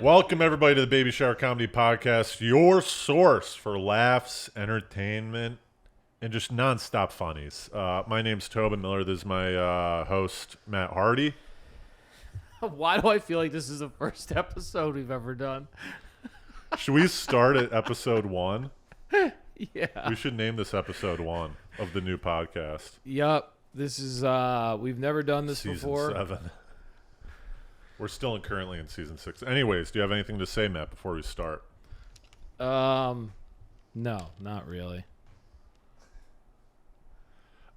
Welcome, everybody, to the Baby Shower Comedy Podcast, your source for laughs, entertainment, and just nonstop funnies. My name's Tobin Miller. This is my host, Matt Hardy. Why do I feel like this is the first episode we've ever done? Should we start at episode 1? Yeah. We should name this episode 1 of the new podcast. Yup. This is, we've never done this before. Season 7. We're still currently in season 6. Anyways, do you have anything to say, Matt, before we start? No, not really.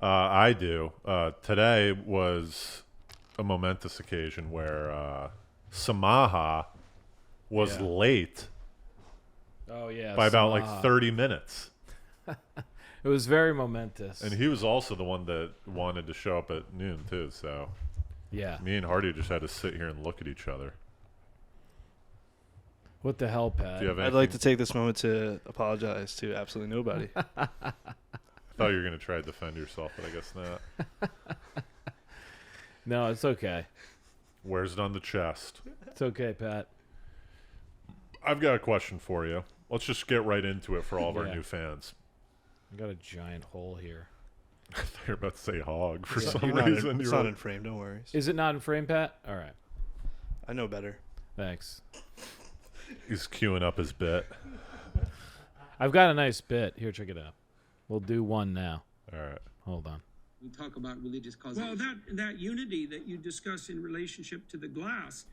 I do. Today was a momentous occasion where Samaha was late by about like 30 minutes. It was very momentous. And he was also the one that wanted to show up at noon, too, so... Yeah. Me and Hardy just had to sit here and look at each other. What the hell, Pat? I'd like to take this moment to apologize to absolutely nobody. I thought you were going to try to defend yourself, but I guess not. No, it's okay. Wears it on the chest. It's okay, Pat. I've got a question for you. Let's just get right into it for all of our Yeah. new fans. I got a giant hole here. I thought you were about to say hog for Yeah. some You're reason. It's not in frame, don't worry. Is it not in frame, Pat? All right. I know better. Thanks. He's queuing up his bit. I've got a nice bit. Here, check it out. We'll do one now. All right. Hold on. We talk about religious causation. Well, that unity that you discuss in relationship to the glass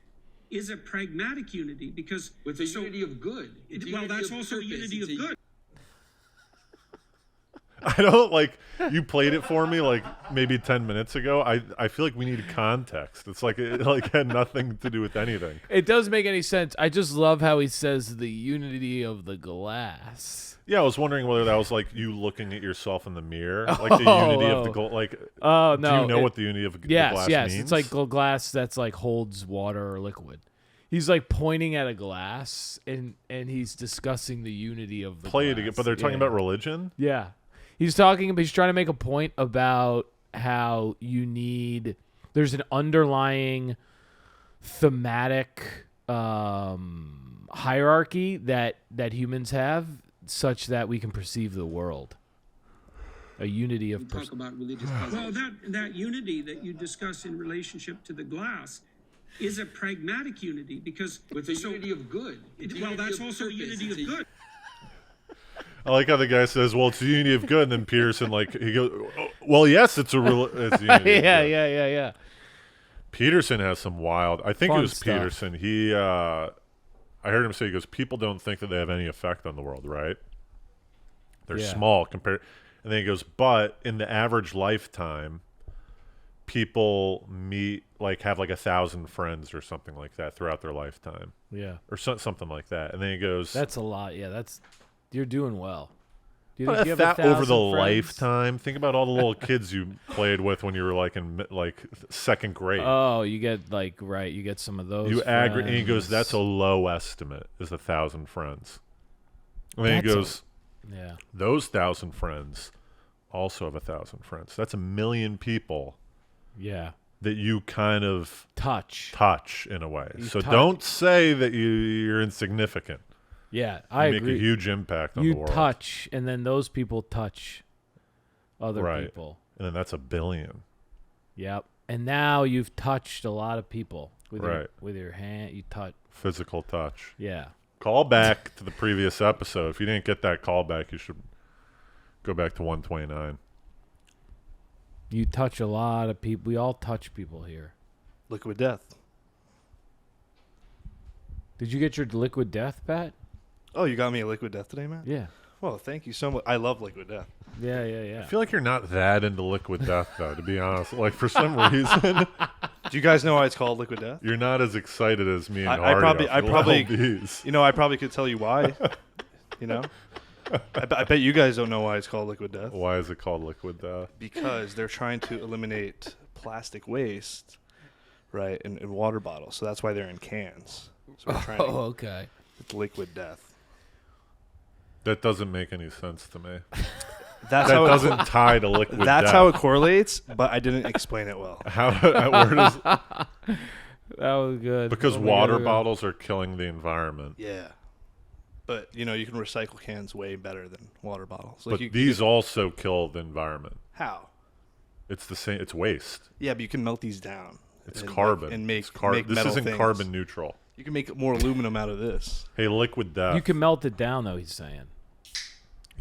is a pragmatic unity because with the unity of good. It's a well, unity that's of also a purpose. unity It's of good. I don't like you played it for me like maybe 10 minutes ago. I feel like we need context. It's like it like had nothing to do with anything. It doesn't make any sense. I just love how he says the unity of the glass. Yeah, I was wondering whether that was like you looking at yourself in the mirror, like the unity of the glass. Like, oh no, do you know what the unity of the glass yes, means? it's like glass that's like holds water or liquid. He's like pointing at a glass and he's discussing the unity of the play glass. it again, but they're talking about religion. Yeah, he's trying to make a point about how there's an underlying thematic hierarchy that humans have, such that we can perceive the world. A unity of We talk about religious causation. Well, that unity that you discuss in relationship to the glass is a pragmatic unity because with the unity of good. It's a well, unity that's of also a purpose. unity of It's a- good. I like how the guy says, "Well, it's the unity of good," and then Peterson he goes, oh, "Well, yes, it's it's the unity." yeah. Peterson has some wild. I think Fun it was stuff. Peterson. I heard him say, he goes, "People don't think that they have any effect on the world, right? They're small compared." And then he goes, "But in the average lifetime, people have like 1,000 friends or something like that throughout their lifetime, or something like that." And then he goes, That's a lot. Yeah, you're doing well. Do you But think you have that over 1,000 the friends? lifetime, think about all the little kids you played with when you were like in like second grade. Oh, you get you get some of those. You aggregate, and he goes, friends. "That's a low estimate, is 1,000 friends." And then he goes, "Those 1,000 friends also have 1,000 friends. That's 1,000,000 people." Yeah. That you kind of touch in a way. You so touch. don't say that you're insignificant. Yeah, you I make agree. a huge impact on the world. You touch, and then those people touch other people. And then that's 1 billion. Yep. And now you've touched a lot of people with Right. with your hand. You touch. Physical touch. Yeah. Call back to the previous episode. If you didn't get that call back, you should go back to 129. You touch a lot of people. We all touch people here. Liquid death. Did you get your liquid death, Pat? Oh, you got me a liquid death today, man? Yeah. Well, thank you so much. I love liquid death. Yeah. I feel like you're not that into liquid death, though, to be honest. Like, for some reason, Do you guys know why it's called liquid death? you're not as excited as me and I Hardy. probably, these. I probably could tell you why. I bet you guys don't know why it's called liquid death. Why is it called liquid death? Because they're trying to eliminate plastic waste, right, in water bottles. So that's why they're in cans. So we're trying to okay. it's liquid death. That doesn't make any sense to me. That's That how doesn't tie to liquid That's death. how it correlates, but I didn't explain it well. Where does That was good. Because Oh my water God. bottles are killing the environment. Yeah. But, you can recycle cans way better than water bottles. But you these can, also kill the environment. how? It's the same. It's waste. Yeah, but you can melt these down. It's and carbon. and make, It's make This metal isn't things. carbon neutral. You can make more aluminum out of this. Hey, liquid death. You can melt it down, though. He's saying.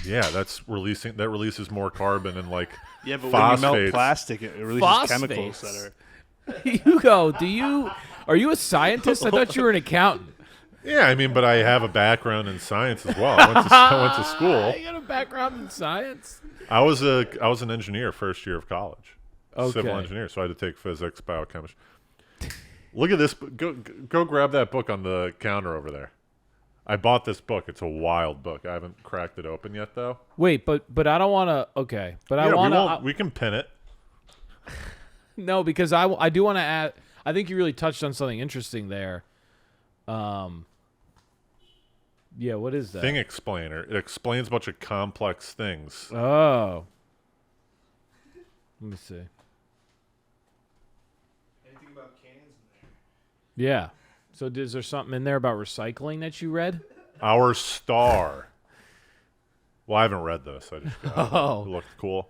Yeah, that releases more carbon and like Yeah, but when you phosphates. melt plastic, it releases chemicals Phosphates. that are... Hugo, are you a scientist? I thought you were an accountant. Yeah, I mean, but I have a background in science as well. I went to school. You got a background in science. I was an engineer first year of college, civil Okay. engineer. So I had to take physics, biochemistry. Look at this. Go grab that book on the counter over there. I bought this book. It's a wild book. I haven't cracked it open yet, though. Wait, but I don't want to. Okay, but I Yeah, want to. we can pin it. No, because I do want to add. I think you really touched on something interesting there. Yeah, what is that? Thing explainer. It explains a bunch of complex things. Oh. Let me see. Anything about cans in there? Yeah. So is there something in there about recycling that you read? Our Star. Well, I haven't read this. I just got Oh. it. It looked cool.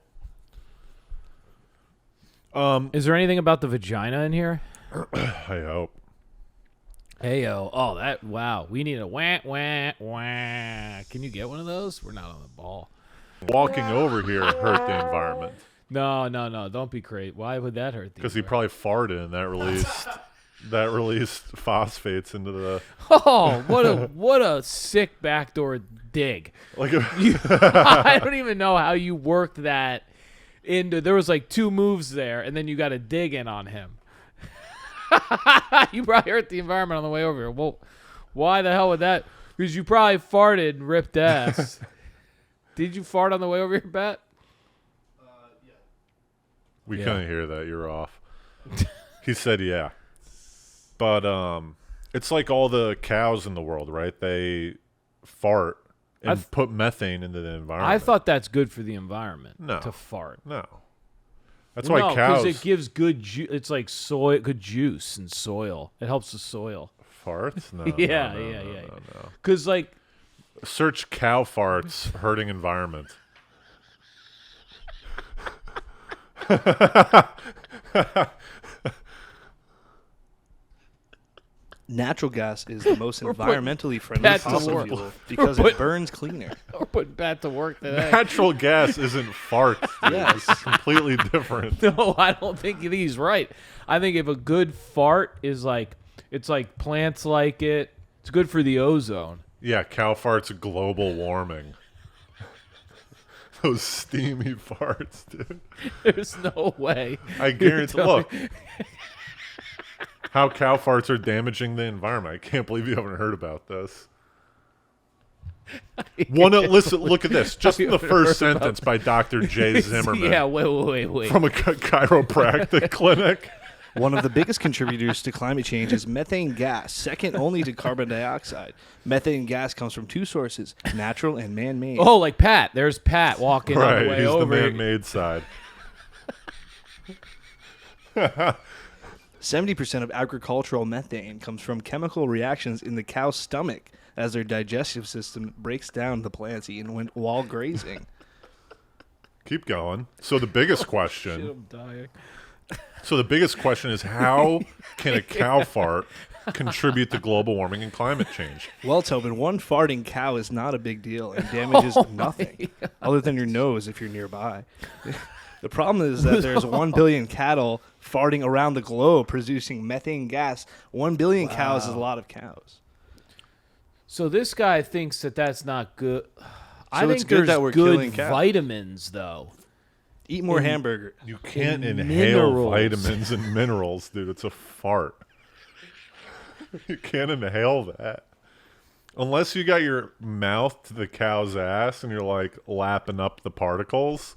Is there anything about the vagina in here? I hope. Heyo. Oh, wow. We need a wah, wah, wah. Can you get one of those? We're not on the ball. Walking over here hurt the environment No. Don't be crazy. Why would that hurt the because he probably farted and that released phosphates into the Oh, what a sick backdoor dig. like. I don't even know how you worked that into. There was like 2 moves there, and then you got a dig in on him. You probably hurt the environment on the way over here. Well, why the hell would that? Because you probably farted and ripped ass. Did you fart on the way over here, Pat? We Yeah. couldn't hear that. You're off. He said, "Yeah," but it's like all the cows in the world, right? They fart and put methane into the environment. I thought that's good for the environment. No. To fart. no. That's why No, cows it gives good. It's like good juice and soil. It helps the soil. farts. No, Yeah, no, yeah, no, yeah. no. Cause like Search cow farts hurting environment. Natural gas is the most putting environmentally friendly Pat to fossil work. fuel because putting- it burns cleaner. we're putting Pat to work today. Natural gas isn't farts. Dude. Yes. It's completely different. No, I don't think he's right. I think if a good fart is like, it's like plants like it. It's good for the ozone. Yeah, cow farts global warming. Those steamy farts, dude. There's no way. I guarantee. Look, how cow farts are damaging the environment. I can't believe you haven't heard about this. Listen, look at this. Just in the first sentence by Dr. Jay Zimmerman Yeah, wait. from a chiropractic clinic. One of the biggest contributors to climate change is methane gas, second only to carbon dioxide. Methane gas comes from 2 sources, natural and man-made. Oh, like Pat. There's Pat walking on Right, the way he's the over. man-made side. 70% of agricultural methane comes from chemical reactions in the cow's stomach as their digestive system breaks down the plants eaten while grazing. Keep going. So the biggest question. I'm dying. So the biggest question is how can a cow fart contribute to global warming and climate change? Well, Tobin, one farting cow is not a big deal and damages nothing other than your nose if you're nearby. The problem is that there's 1 billion cattle farting around the globe producing methane gas. 1 billion cows is a lot of cows. So this guy thinks that that's not good. I So think it's good there's that we're good killing cows. vitamins, though. Eat more hamburger. You can't And inhale minerals. vitamins and minerals, dude. It's a fart. You can't inhale that. Unless you got your mouth to the cow's ass and you're like lapping up the particles.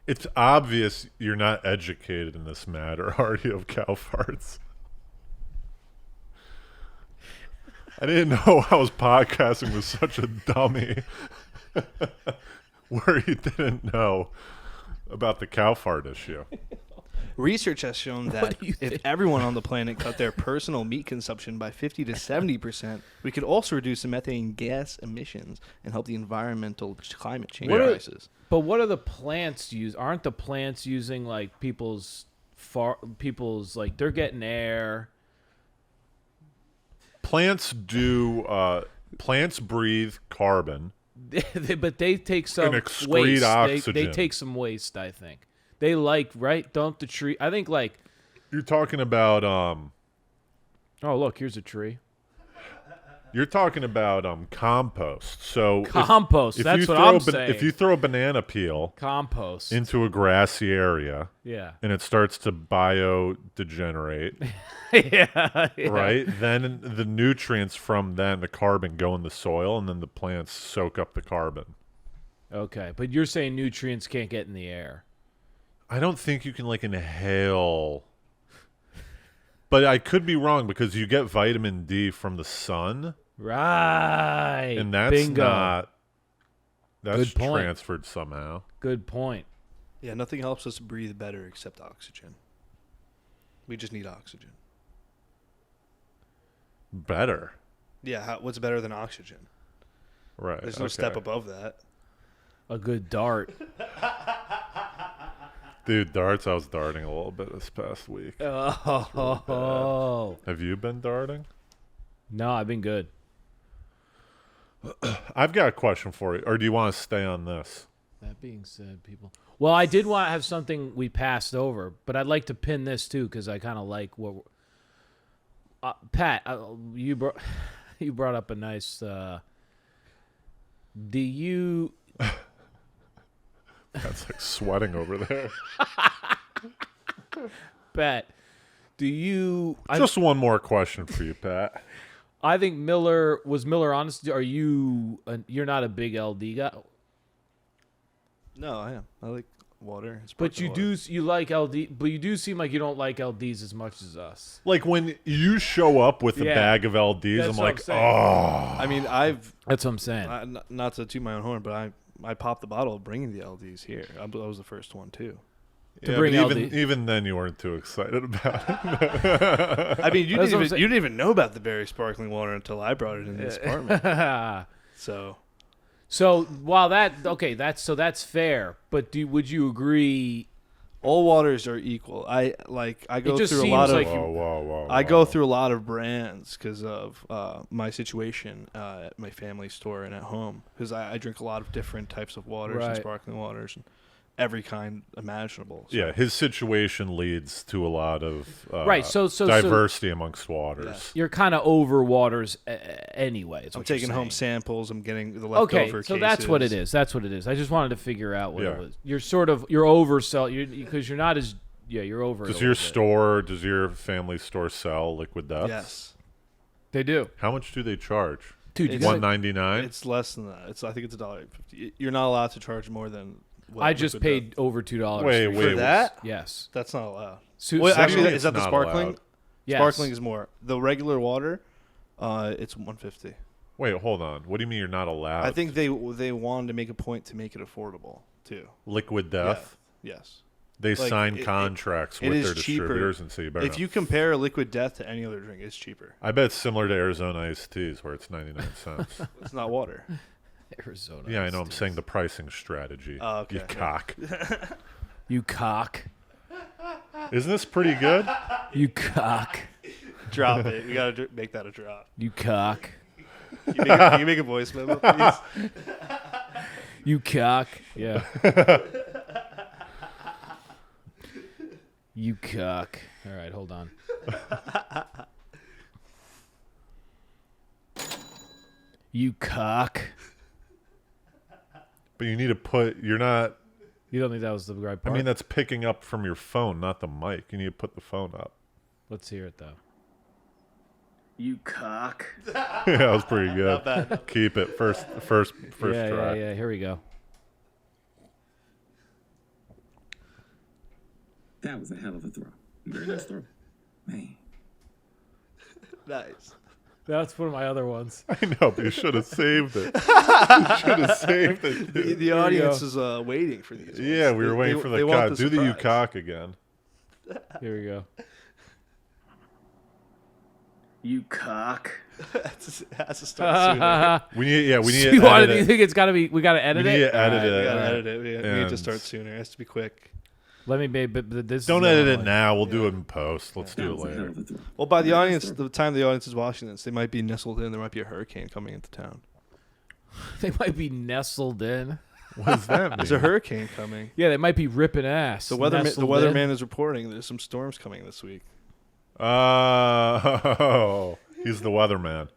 It's obvious you're not educated in this matter, are you, of cow farts? I didn't know I was podcasting with such a dummy where he didn't know about the cow fart issue. Research has shown that do you if think? everyone on the planet cut their personal meat consumption by 50 to 70%, we could also reduce the methane gas emissions and help the environmental climate change What are- crisis. But what are the plants use? Aren't the plants using like people's like they're getting air? Plants breathe carbon. But they take some And excrete waste. They oxygen. take some waste, I think. They like, right? Don't the tree? I think like, You're talking about oh look, here's a tree. compost. So Compost. if That's you what throw I'm saying. If you throw a banana peel Compost. into a grassy area yeah. and it starts to biodegenerate, yeah. right? Then the nutrients from the carbon go in the soil, and then the plants soak up the carbon. Okay, but you're saying nutrients can't get in the air. I don't think you can like inhale, but I could be wrong because you get vitamin D from the sun, Right. and that's Bingo. not that's Good point. transferred somehow. Good point. Yeah, nothing helps us breathe better except oxygen. We just need oxygen. Better, Yeah, what's better than oxygen? right? There's no okay. step above that. A good dart. Dude, darts. I was darting a little bit this past week. Oh. Have you been darting? No, I've been good. I've got a question for you, or do you want to stay on this? That being said, people. Well, I did want to have something we passed over, but I'd like to pin this too because I kind of like what. Pat, you brought up a nice. Do you? That's like sweating over there. Pat, do you? Just one more question for you, Pat. I think Miller honest. Are you? You're not a big LD guy, No, I am. I like water. but you do. You like LD, but you do seem like you don't like LDs as much as us. Like when you show up with a Yeah. bag of LDs, That's I'm what like, I'm saying. oh. I mean, That's what I'm saying. not to toot my own horn, but I popped the bottle bringing the LDs here. I was the first one too. To Yeah, bring but LD. even then, you weren't too excited about it. I mean, you That's what I'm didn't saying. even know about the berry sparkling water until I brought it in this apartment. So So while that's fair. But would you agree? all waters are equal. I go just through a seems lot of like Whoa. I go through a lot of brands because of my situation at my family store and at home. Because I drink a lot of different types of waters and Right. sparkling waters and every kind imaginable. So, Yeah, his situation leads to a lot of Right, so diversity amongst waters. Yes. You're kind of over waters anyway. Is I'm what you're taking home saying. samples. I'm getting the leftover Okay, cases. so that's what it is. That's what it is. I just wanted to figure out what Yeah. it was. You're oversell because you're not as you're over. it Does a little bit. does your family store sell liquid death? Yes. They do, How much do they charge? dude. You It's gotta- $1.99. It's less than that. I think it's $1.50. You're not allowed to charge more than. What I just liquid paid death- over $2. Wait, for wait. that. Yes. That's not allowed. So, Wait, so- actually, mean is that it's the not sparkling? allowed? yes. Sparkling is more. The regular water, it's $1.50. Wait, hold on. What do you mean you're not allowed? I think they wanted to make a point to make it affordable too. liquid death. Yeah. Yes. They Like, sign it- contracts it with is their cheaper. distributors and say you better. If you compare liquid death to any other drink, it's cheaper. I bet it's similar to Arizona iced teas where it's 99 cents. It's not water. Arizona. Yeah, I know. I'm saying the pricing strategy. Oh, okay, You yeah. cock. You cock. Isn't this pretty good? You cock. Drop it. We gotta make that a drop. You cock. Can you make a voice memo, please? You cock. Yeah. You cock. All right, hold on. You cock. But you need to put. You're not. You don't think that was the right I part? mean, that's picking up from your phone, not the mic. You need to put the phone up. Let's hear it though. You cock. Yeah, that was pretty good. Not bad. Keep it first yeah, try. yeah. Here we go. That was a hell of a throw. Very nice throw. Man. Nice. That's one of my other ones. I know, but you should have saved it. You should have saved it. The dude. audience is waiting for these. Yeah, ones. we were waiting for the want cock. Do the you surprise. cock again. Here we go. You cock. has to start sooner. We need Do to you edit you it. think it's gotta be? We gotta edit We need it. to edit We it. gotta edit it. We need to And- start sooner. It has to be quick. Let me, but this. Don't is edit it like- now. We'll do it in post. Let's That do it was a hell later. of a throw. Well, by the Very audience, nice throw. the time the audience is watching this, they might be nestled in. There might be a hurricane coming into town. They might be nestled in. What does that mean? There's a hurricane coming. Yeah, they might be ripping ass. The nestled in. weatherman is reporting there's some storms coming this week. Oh, he's the weatherman.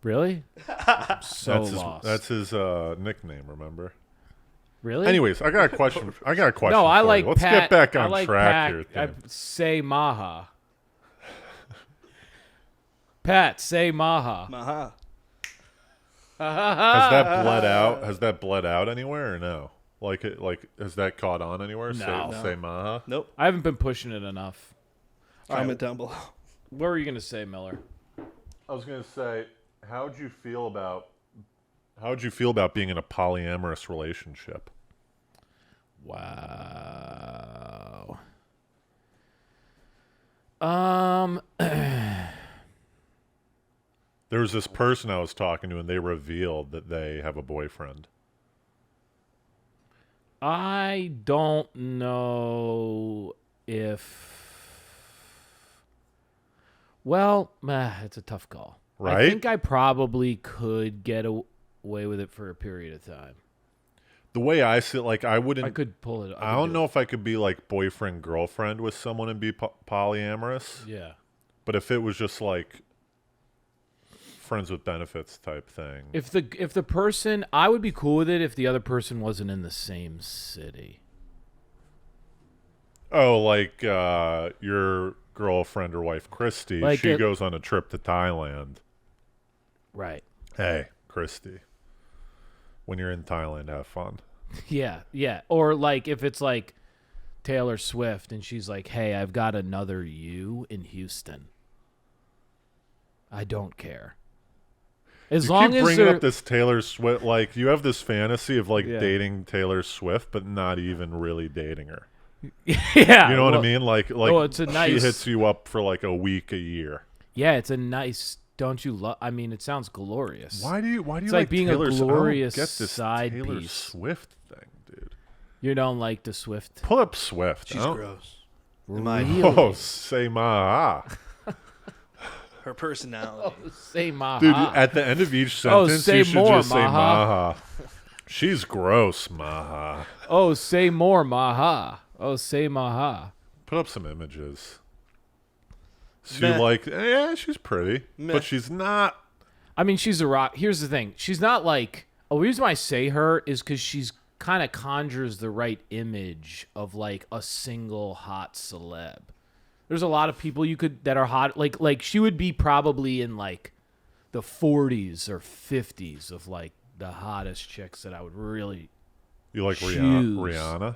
Really? I'm so That's his, lost. that's his nickname. Remember? Really? Anyways, I got a question. No, I for like you. Let's Pat. get back I on like track Pat, here. I Tim. say Maha. Pat, say Maha. Maha. Has that bled out? Has that bled out anywhere or no? Like has that caught on anywhere? No. Say Maha. Nope. I haven't been pushing it enough. Comment down below. What were you gonna say, Miller? I was gonna say, how would you feel about being in a polyamorous relationship? Wow. There was this person I was talking to, and they revealed that they have a boyfriend. I don't know if. Well, it's a tough call. I Right? think I probably could get away with it for a period of time. The way I see it, like I wouldn't. I could pull it. I don't know if I could be like boyfriend girlfriend with someone and be polyamorous. Yeah. But if it was just like friends with benefits type thing, If the person, I would be cool with it if the other person wasn't in the same city. like your girlfriend or wife Christy, Like she it- goes on a trip to Thailand. Right. Hey, Christy, when you're in Thailand, have fun. Yeah, yeah. Or like if it's like Taylor Swift and she's like, "Hey, I've got another you in Houston." I don't care. As You long keep as bringing they're up this Taylor Swift, like you have this fantasy of like Yeah. dating Taylor Swift, but not even really dating her. yeah, You know what I well, mean? Like it's a she nice- hits you up for like a week, a year. Yeah, it's a nice. Don't you love? I mean, it sounds glorious. Why do you It's like like being a Taylor Swift? I don't glorious get this side Taylor piece. Swift thing, dude. You don't like the Swift? Pull up Swift. She's I don't- gross. Really? Oh, say ma. Her personality. Say Maha. Dude, at the end of each Oh, sentence, say you should more, just say Maha. Maha. She's gross, Maha. Oh, say more, Maha. Oh, say Maha. Put up some images. So Meh. you like, yeah, she's pretty, Meh. but she's not. I mean, she's a rock. Here's the thing. She's not like. The reason why I say her is because she's kind of conjures the right image of like a single hot celeb. There's a lot of people that are hot. Like she would be probably in like the 40s or 50s of like the hottest chicks that I would really. You like Shoes. Rihanna?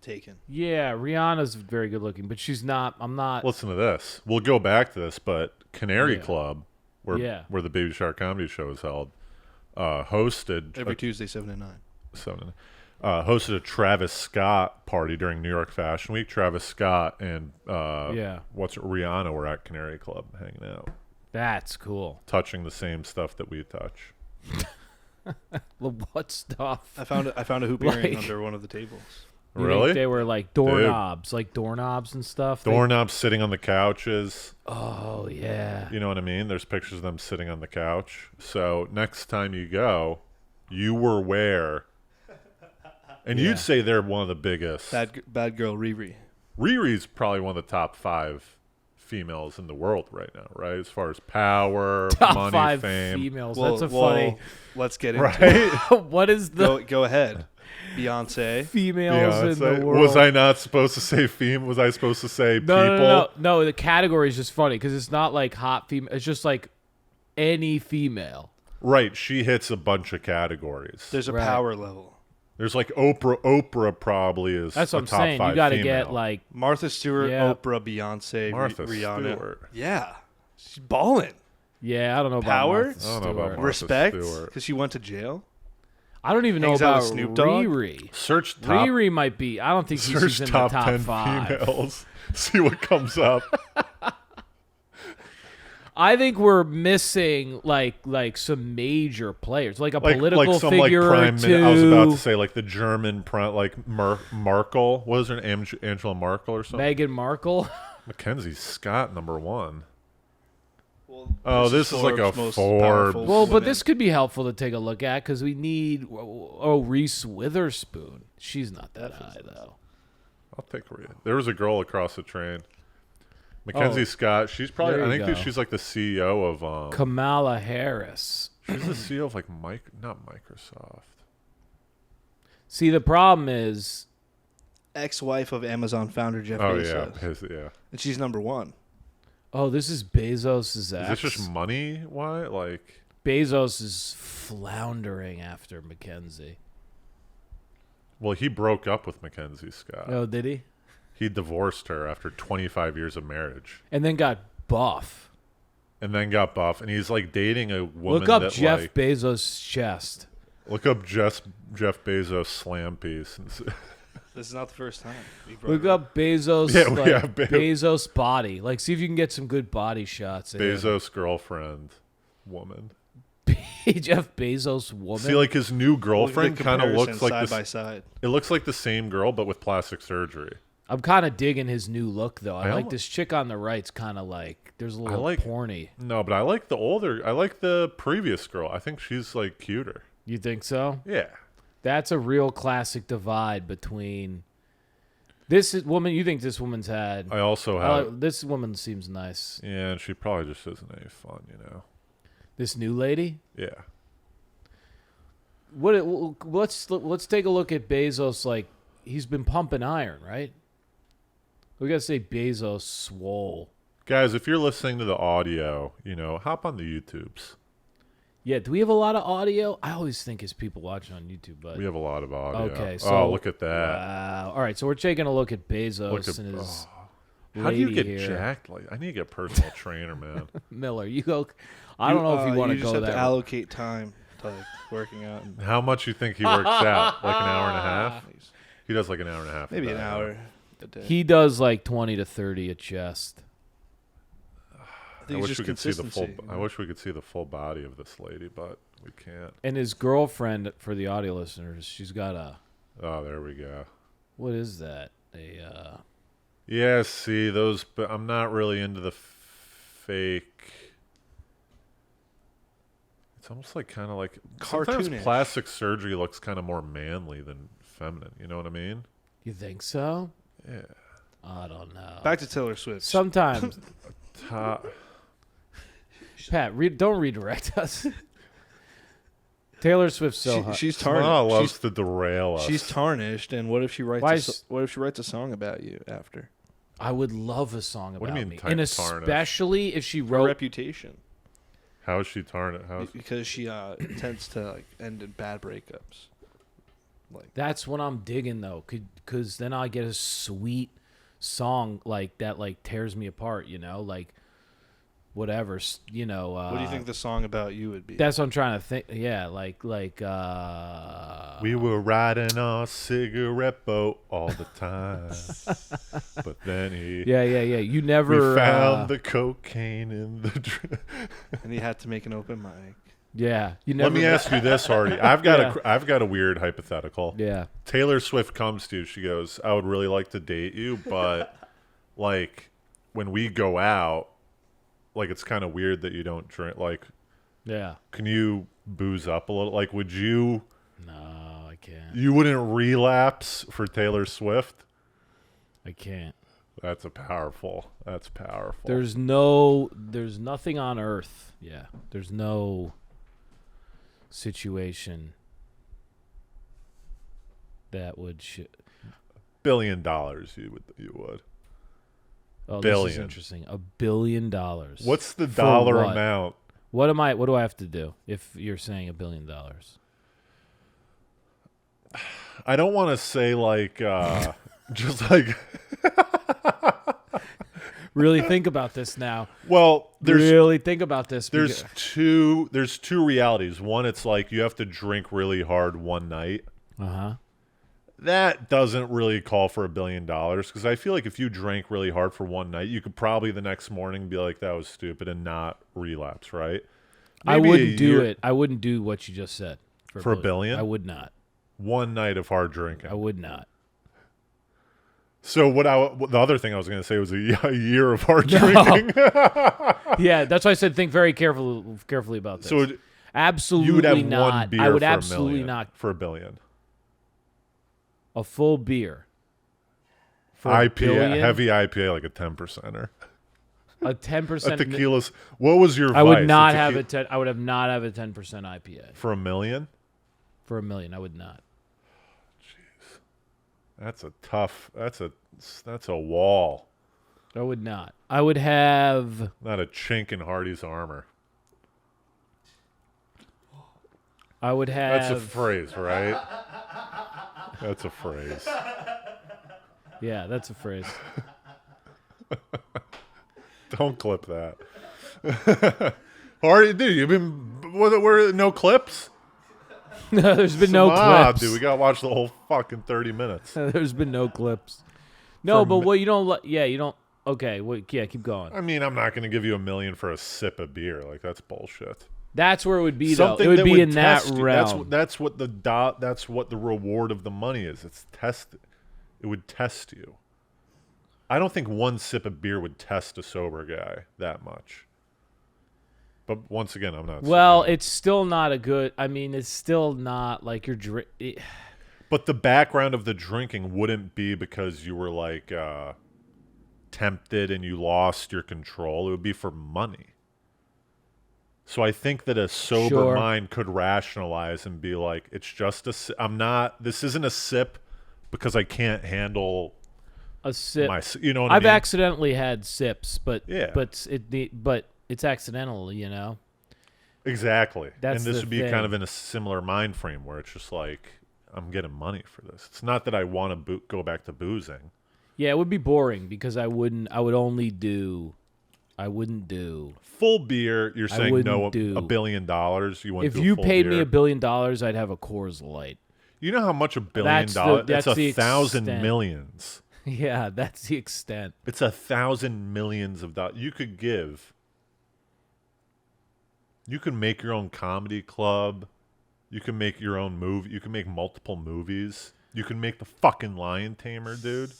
Taken. Yeah, Rihanna's very good looking, but she's not. I'm not. Listen to this. We'll go back to this, but Canary Yeah. Club, where Yeah. the Baby Shark comedy show is held, hosted Every Tuesday, 7 to 9. hosted a Travis Scott party during New York Fashion Week. Travis Scott and Rihanna were at Canary Club hanging out, That's cool. touching the same stuff that we touch. What stuff? I found a hoop earring Like- under one of the tables. You Really? think they were like doorknobs, and stuff. Doorknobs sitting on the couches. Oh yeah. You know what I mean? There's pictures of them sitting on the couch. So next time you go, you were where? And Yeah. you'd say they're one of the biggest. Bad girl Riri. Riri's probably one of the top 5 females in the world right now, right? As far as power, Top money, 5 fame. females. Well, That's a well, Let's get into it. Right? What is the Go ahead. Beyonce. females in Beyonce. the world? Was I not supposed to say femme? Was I supposed to say people? No. The category is just funny because it's not like hot female. It's just like any female. Right. She hits a bunch of categories. There's a Right. power level. There's like Oprah. Oprah probably is That's what a I'm top saying. 5 You got to female. get like Martha Stewart, Yeah. Oprah, Beyonce, Martha Rihanna. Stewart. Yeah. She's balling. I don't know about Power? Martha I don't know about Stewart. Martha Respect. Stewart. Because she went to jail. I don't even know Hangs out about with Snoop Dogg? Riri. Search top. Riri might be. I don't think she's Search in top the top 10 5. females. See what comes up. I think we're missing like some major players, like a Like political some figure like prime or two. minister. I was about to say like the German like Markle. What is her name? Angela Merkel or something? Meghan Markle. Mackenzie Scott, #1. Well, Oh, this is like a Forbes' most Forbes. powerful Well, but women. this could be helpful to take a look at because we need. Oh, Reese Witherspoon. She's not that high though. I'll take Rhea. There was a girl across the train. Mackenzie Oh, Scott. She's probably. there I you think go. she's like the CEO of. Kamala Harris. She's the CEO of like not Microsoft. See, the problem is ex-wife of Amazon founder Jeff Oh Bezos. yeah. And she's #1. oh, this is Bezos' Is ex. this just money? Why? Like Bezos is floundering after Mackenzie. well, he broke up with Mackenzie Scott. Oh, did he? He divorced her after 25 years of marriage. And then got buff. And then got buff, and he's like dating a woman. Look up that, Jeff like, Bezos' chest. Look up Jeff Bezos slam piece. This is not the first time. we brought Look it up Bezos. Yeah, we like, have Bezos body. Like, see if you can get some good body shots. of him. Bezos girlfriend woman. Jeff Bezos woman. See, like his new Look at the girlfriend kind of comparison looks like side this. by side. It looks like the same girl, but with plastic surgery. I'm kind of digging his new look though. I I like almo- this chick on the right's kind of like there's a little like- porny. No, but I like the older. I like the previous girl. I think she's like cuter. You think so? Yeah. That's a real classic divide between woman. You think this woman's had? I also have. This woman seems nice. Yeah, and she probably just isn't any fun, you know. This new lady. Yeah. Let's take a look at Bezos. Like he's been pumping iron, right? We gotta say Bezos swole. Guys, if you're listening to the audio, you know, hop on the YouTubes. Yeah, do we have a lot of audio? I always think it's people watching on YouTube, but We have a lot of audio. okay. So oh, look at that. Wow. All right, so we're taking a look at Bezos Look at- and his How do you lady get here. jacked? Like, I need to get a personal trainer, man. Miller. You go. I don't know if you want to just go have that. to allocate time to like working out. How much you think he works out? Like an hour and a half? He does like an hour and a half. Maybe of an that. hour a day. He does like 20 to 30 a chest. I I think it's wish just we could see the full. consistency. I wish we could see the full body of this lady, but we can't. And his girlfriend, for the audio listeners, she's got a. Oh, there we go. What is that? Yeah, see those, but I'm not really into the fake. It's almost like kind of like sometimes Cartoonish. plastic surgery looks kind of more manly than feminine. You know what I mean? You think so? Yeah. I don't know. Back to Taylor Swift. Sometimes, Top. Pat, don't redirect us. Taylor Swift's so hot. she's Smile tarnished. loves to derail us. She's tarnished, and what if she writes? Why A, is- what if she writes a song about you after? I would love a song What do about you mean me, type and tarnished? especially if she Her wrote. reputation, How is she tarnished? because she tends to like end in bad breakups. Like That's what I'm digging though, because then I get a sweet song like that, like tears me apart. You know, like whatever. You know. what do you think the song about you would be? That's what I'm trying to think. Yeah, like. We were riding a cigarette boat all the time, but then Yeah. You never. we found the cocaine in the. And he had to make an open mic. Yeah, you never. Let me ask you this, Hardy. I've got Yeah. I've got a weird hypothetical. Yeah. Taylor Swift comes to you. She goes, "I would really like to date you, but like when we go out, like it's kind of weird that you don't drink. Like, Yeah. can you booze up a little? Like, would you? No, I can't. You wouldn't relapse for Taylor Swift? I can't. That's powerful. There's nothing on earth. Yeah. There's no situation that would. $1 billion. You would. Oh, this is Billion. interesting. $1 billion. What's the For dollar what? amount? What do I have to do if you're saying $1 billion? I don't want to say like just like really think about this now. Well, Really think about this. there's two realities. One, it's like you have to drink really hard one night. Uh-huh. That doesn't really call for $1 billion because I feel like if you drank really hard for one night, you could probably the next morning be like, that was stupid and not relapse, right? I Maybe wouldn't a do year- it. I wouldn't do what you just said. For $1 billion? I would not. One night of hard drinking. I would not. So the other thing I was going to say was a year of hard drinking. Yeah, that's why I said think very carefully about this. So absolutely you would have not. one beer I would for absolutely $1 million, not. for $1 billion. A full beer. For $1 IPA, billion? heavy IPA, like a 10%er. A 10%. A tequila's. What was your? I would vice? not have a 10. I would have not have a 10% IPA for $1 million. for $1 million. I would not. That's a tough. That's a wall. I would not. I would have. Not a chink in Hardy's armor. I would have. That's a phrase, right? That's a phrase. Yeah, that's a phrase. Don't clip that. Hardy, dude, you've been. Were no clips? There's been no clips. Dude, we gotta watch the whole fucking 30 minutes. There's been no clips. No, but what you don't. Yeah, you don't. Okay, yeah, keep going. I mean, I'm not gonna give you $1 million for a sip of beer. Like that's bullshit. That's where it would be. Something though. It would that be in that test you. realm. That's what the reward of the money is. It's test. It would test you. I don't think one sip of beer would test a sober guy that much. But once again, I'm not. Well, saying. it's still not a good. I mean, it's still not like you're. But the background of the drinking wouldn't be because you were like tempted and you lost your control. It would be for money. So I think that a sober mind could rationalize and be like, it's just this isn't a sip because I can't handle A sip. you know what I I've mean? accidentally had sips, but Yeah. but it's accidental, you know. Exactly. That's and this the would be thing. kind of in a similar mind frame where it's just like, I'm getting money for this. It's not that I want to go back to boozing. Yeah, it would be boring because I wouldn't do. Full beer, you're saying no, wouldn't do. $1 billion. You wouldn't If do a you full paid me beer? $1 billion, I'd have a Coors Light. You know how much $1 billion? That's It's the 1,000 extent. millions. Yeah, that's the extent. It's 1,000 millions of dollars. You could give. You can make your own comedy club. You can make your own movie. You can make multiple movies. You can make the fucking Lion Tamer, dude.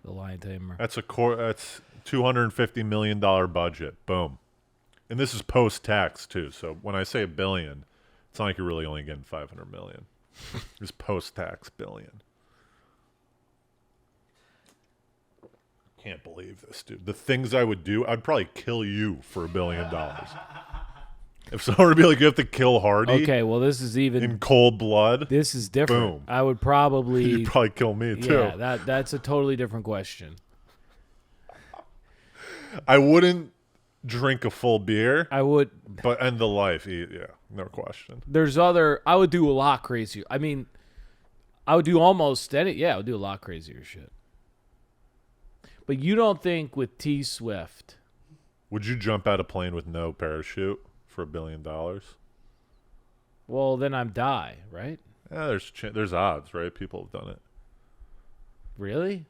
The Lion Tamer. That's $250 million budget. Boom. And this is post-tax too. So when I say $1 billion, it's not like you're really only getting 500 million. It's post-tax billion. Can't believe this, dude. The things I would do, I'd probably kill you for $1 billion. If someone would be like, you have to kill Hardy Okay, well this is even in cold blood, this is different. Boom. I would probably you'd probably kill me too. yeah, that's a totally different question. I wouldn't drink a full beer, I would but end the life. Yeah, no question. I would do a lot crazier. I mean, I would do almost any yeah, I would do a lot crazier shit. But you don't think with T Swift Would you jump out of a plane with no parachute for $1 billion? well then I'm die, right? Yeah, there's odds, right? People have done it. Really?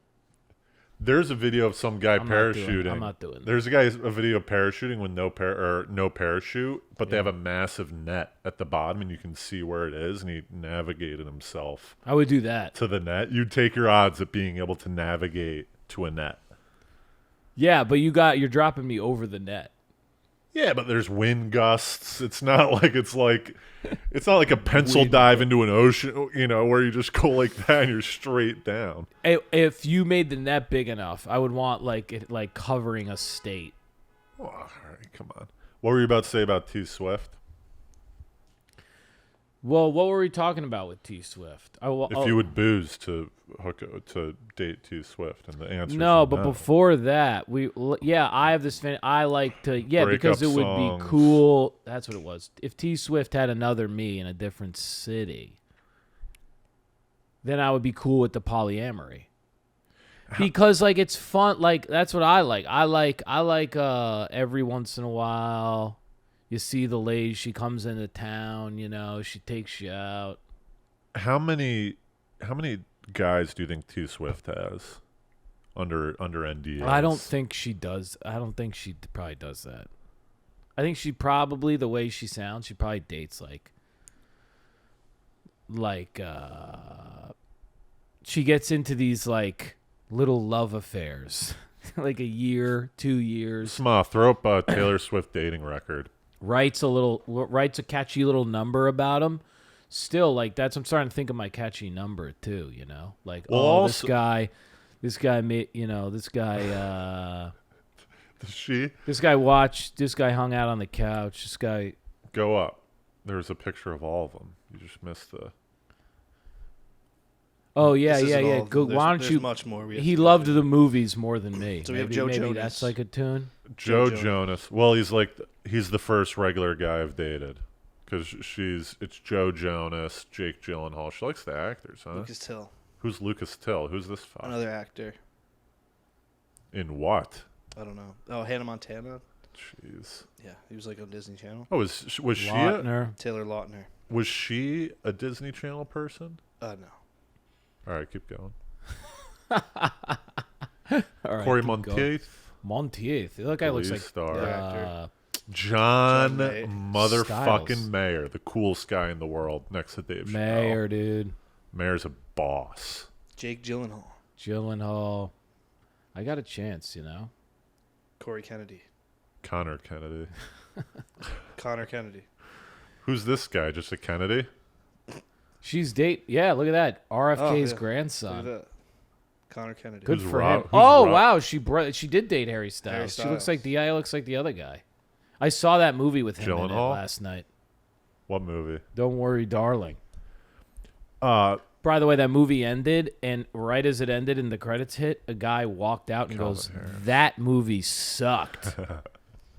There's a video of some guy I'm parachuting. not doing that. There's a video of parachuting with no parachute, but they have a massive net at the bottom, and you can see where it is, and he navigated himself I would do that. to the net. You'd take your odds at being able to navigate to a net. Yeah, but you're dropping me over the net. Yeah, but there's wind gusts. It's not like a pencil dive into an ocean, you know, where you just go like that and you're straight down. If you made the net big enough, I would want it covering a state. Oh, all right, come on. What were you about to say about T Swift? Well, what were we talking about with T Swift? If you would booze to date T Swift, and the answer no, is but before that, I have this. I like to Break because up it would songs. be cool. That's what it was. If T Swift had another me in a different city, then I would be cool with the polyamory. because like it's fun. Like that's what I like. I like every once in a while, you see the lady. She comes into town. You know, she takes you out. How many guys do you think T Swift has under NDA? I don't think she does. I don't think she probably does that. I think she probably, the way she sounds, she probably dates she gets into these like little love affairs, like a year, 2 years. Small, throw up a Taylor Swift dating record. Writes a catchy little number about him. Still, like I'm starting to think of my catchy number too. You know, like this guy made. You know, this guy. This guy hung out on the couch. This guy. Go up. There's a picture of all of them. You just missed the. Oh yeah. Go. Why don't you? Much more. He loved the movies more than me. So we have Joe Jonas. That's like a tune. Joe Jonas. Well, he's the first regular guy I've dated, because it's Joe Jonas, Jake Gyllenhaal. She likes the actors, huh? Lucas Till. Who's Lucas Till? Who's this fuck? Another actor. In what? I don't know. Oh, Hannah Montana. Jeez. Yeah, he was like on Disney Channel. Oh, was she? Taylor Lautner. Was she a Disney Channel person? No. All right, keep going. All right, Corey keep going. Monteith. That guy looks Police like star. actor. John May. motherfucking Styles. Mayer, the coolest guy in the world, next to Dave Mayer, Chappelle. dude. Mayer's a boss. Jake Gyllenhaal. Gyllenhaal. I got a chance, you know. Corey Kennedy. Connor Kennedy. Connor Kennedy. Who's this guy? Just a Kennedy? She's Yeah, look at that. RFK's Oh, yeah. grandson. Look at that. Connor Kennedy. Good Who's for Rob- him. who's Oh Rob- wow, she did date Harry Styles. Harry She looks Styles. like the other guy. I saw that movie with him in it Gyllenhaal? last night. What movie? Don't worry, darling. Uh, By the way, that movie ended, and right as it ended and the credits hit, a guy walked out and Calvin goes, Harris. "That movie sucked,"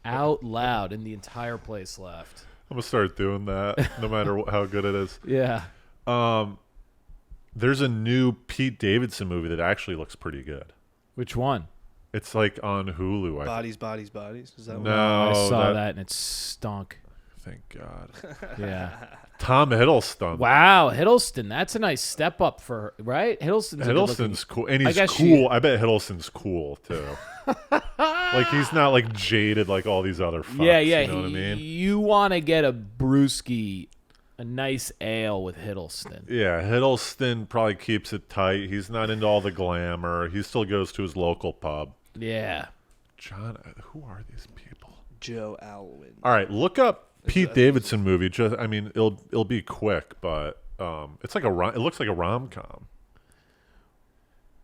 out loud, and the entire place laughed. I'm gonna start doing that, no matter how good it is. Yeah. There's a new Pete Davidson movie that actually looks pretty good. Which one? It's like on Hulu. Bodies, Bodies, Bodies. Is that one? No, I saw that and it stunk. Thank God. Yeah. Tom Hiddleston. Wow, Hiddleston. That's a nice step up for her, right? Hiddleston's cool, and I he's guess cool. I bet Hiddleston's cool too. Like he's not like jaded like all these other fucks. Yeah. You know what I mean? You want to get a brewski, a nice ale with Hiddleston. Yeah, Hiddleston probably keeps it tight. He's not into all the glamour. He still goes to his local pub. Yeah. John, who are these people? Joe Alwyn. All right, look up Pete Davidson movie. I mean, it'll be quick, but it's like it looks like a rom-com.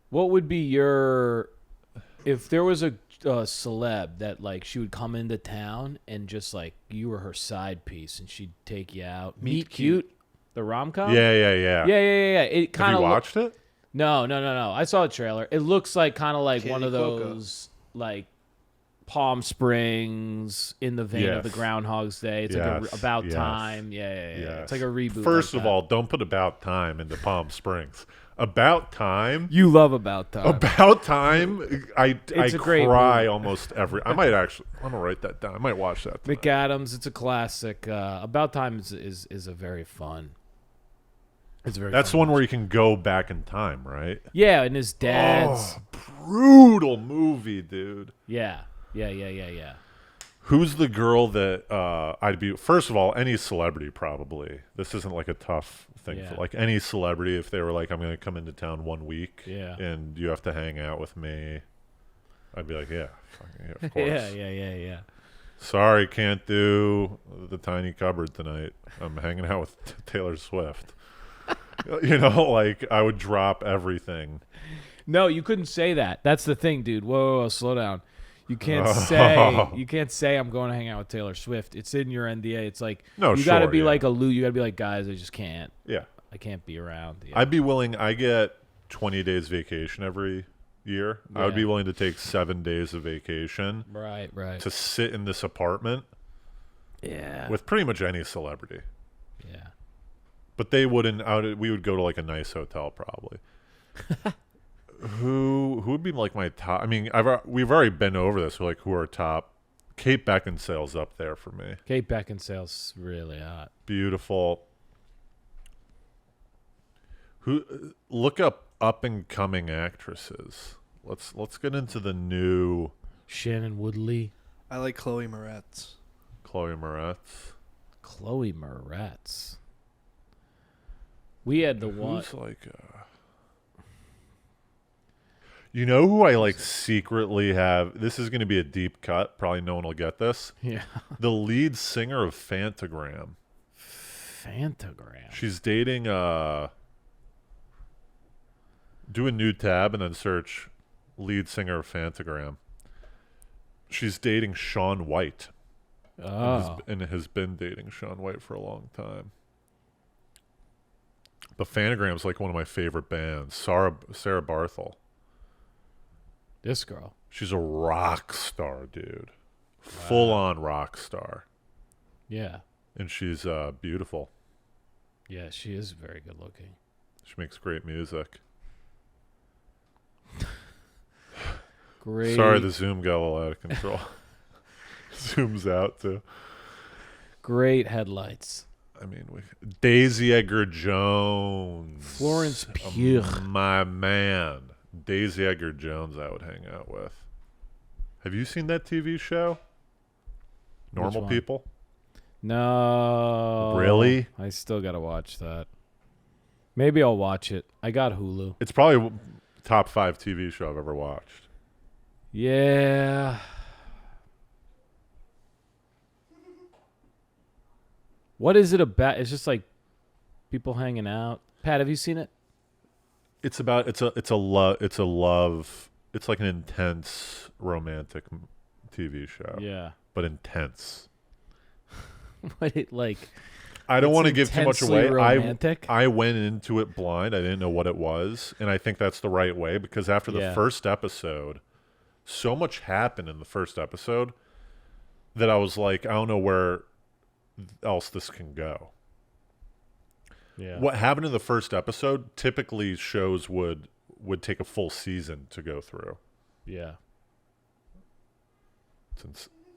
What would be if there was a celeb that like she would come into town and just like you were her side piece and she'd take you out? Meet Cute, the rom-com? Yeah. It kind Have of you watched it? No. I saw a trailer. It looks like kind of like one Katie of Coco. those like Palm Springs in the vein of the Yes. Groundhog's Day. It's like Yes, About yes, Time. Yeah. Yes. It's like a reboot. First like of that. all, don't put About Time into Palm Springs. About Time. You love About Time. About Time. I a great cry movie. almost every. I'm gonna write that down. I might watch that tonight. McAdams. It's a classic. About Time is a very fun. It's very. That's fun the one where you can go back in time, right? Yeah, and his dad's. Brutal movie, dude. Yeah. Who's the girl that I'd be? First of all, any celebrity probably. This isn't like a tough thing Yeah. for like any celebrity. If they were like, I'm going to come into town 1 week, Yeah. and you have to hang out with me, I'd be like, yeah, fucking, yeah, of course. Yeah. Sorry, can't do the tiny cupboard tonight. I'm hanging out with Taylor Swift. You know, like I would drop everything. No, you couldn't say that. That's the thing, dude. Whoa, slow down. You can't say I'm going to hang out with Taylor Swift. It's in your NDA. It's like No, you got to sure, be yeah. like you got to be like, guys, I just can't. Yeah. I can't be around. Yeah. I'd be willing. I get 20 days vacation every year. I would be Yeah. willing to take 7 days of vacation right. to sit in this apartment Yeah. with pretty much any celebrity. Yeah. But they wouldn't. We would go to like a nice hotel probably. Who would be like my top? I mean, we've already been over this. Like, who are top? Kate Beckinsale's up there for me. Kate Beckinsale's really hot. Beautiful. Who? Look up and coming actresses. Let's get into the new Shannon Woodley. I like Chloe Moretz. Chloe Moretz. Chloe Moretz. We had the one. Who's like you know who I like secretly have? This is going to be a deep cut. Probably no one will get this. Yeah. The lead singer of Fantagram. Fantagram. She's dating do a new tab and then search lead singer of Fantagram. She's dating Shaun White. Oh. And has been dating Shaun White for a long time. But Fanagram's like one of my favorite bands. Sarah Barthel. This girl. She's a rock star, dude. Full on rock star. Yeah. And she's beautiful. Yeah, she is very good looking. She makes great music. Great. Sorry, the Zoom got a little out of control. Zooms out, too. Great headlights. I mean, Daisy Edgar Jones. Florence Pugh. My man. Daisy Edgar Jones I would hang out with. Have you seen that TV show? Normal one? People? No. Really? I still got to watch that. Maybe I'll watch it. I got Hulu. It's probably top 5 TV show I've ever watched. Yeah. What is it about? It's just like people hanging out. Pat, have you seen it? It's about it's a love. It's like an intense romantic TV show. Yeah. But intense. What it like? I don't It's want to give too much intensely away. romantic? I went into it blind. I didn't know what it was, and I think that's the right way because after the first episode, so much happened in the first episode that I was like, I don't know where else this can go. Yeah. What happened in the first episode, typically shows would take a full season to go through. Yeah.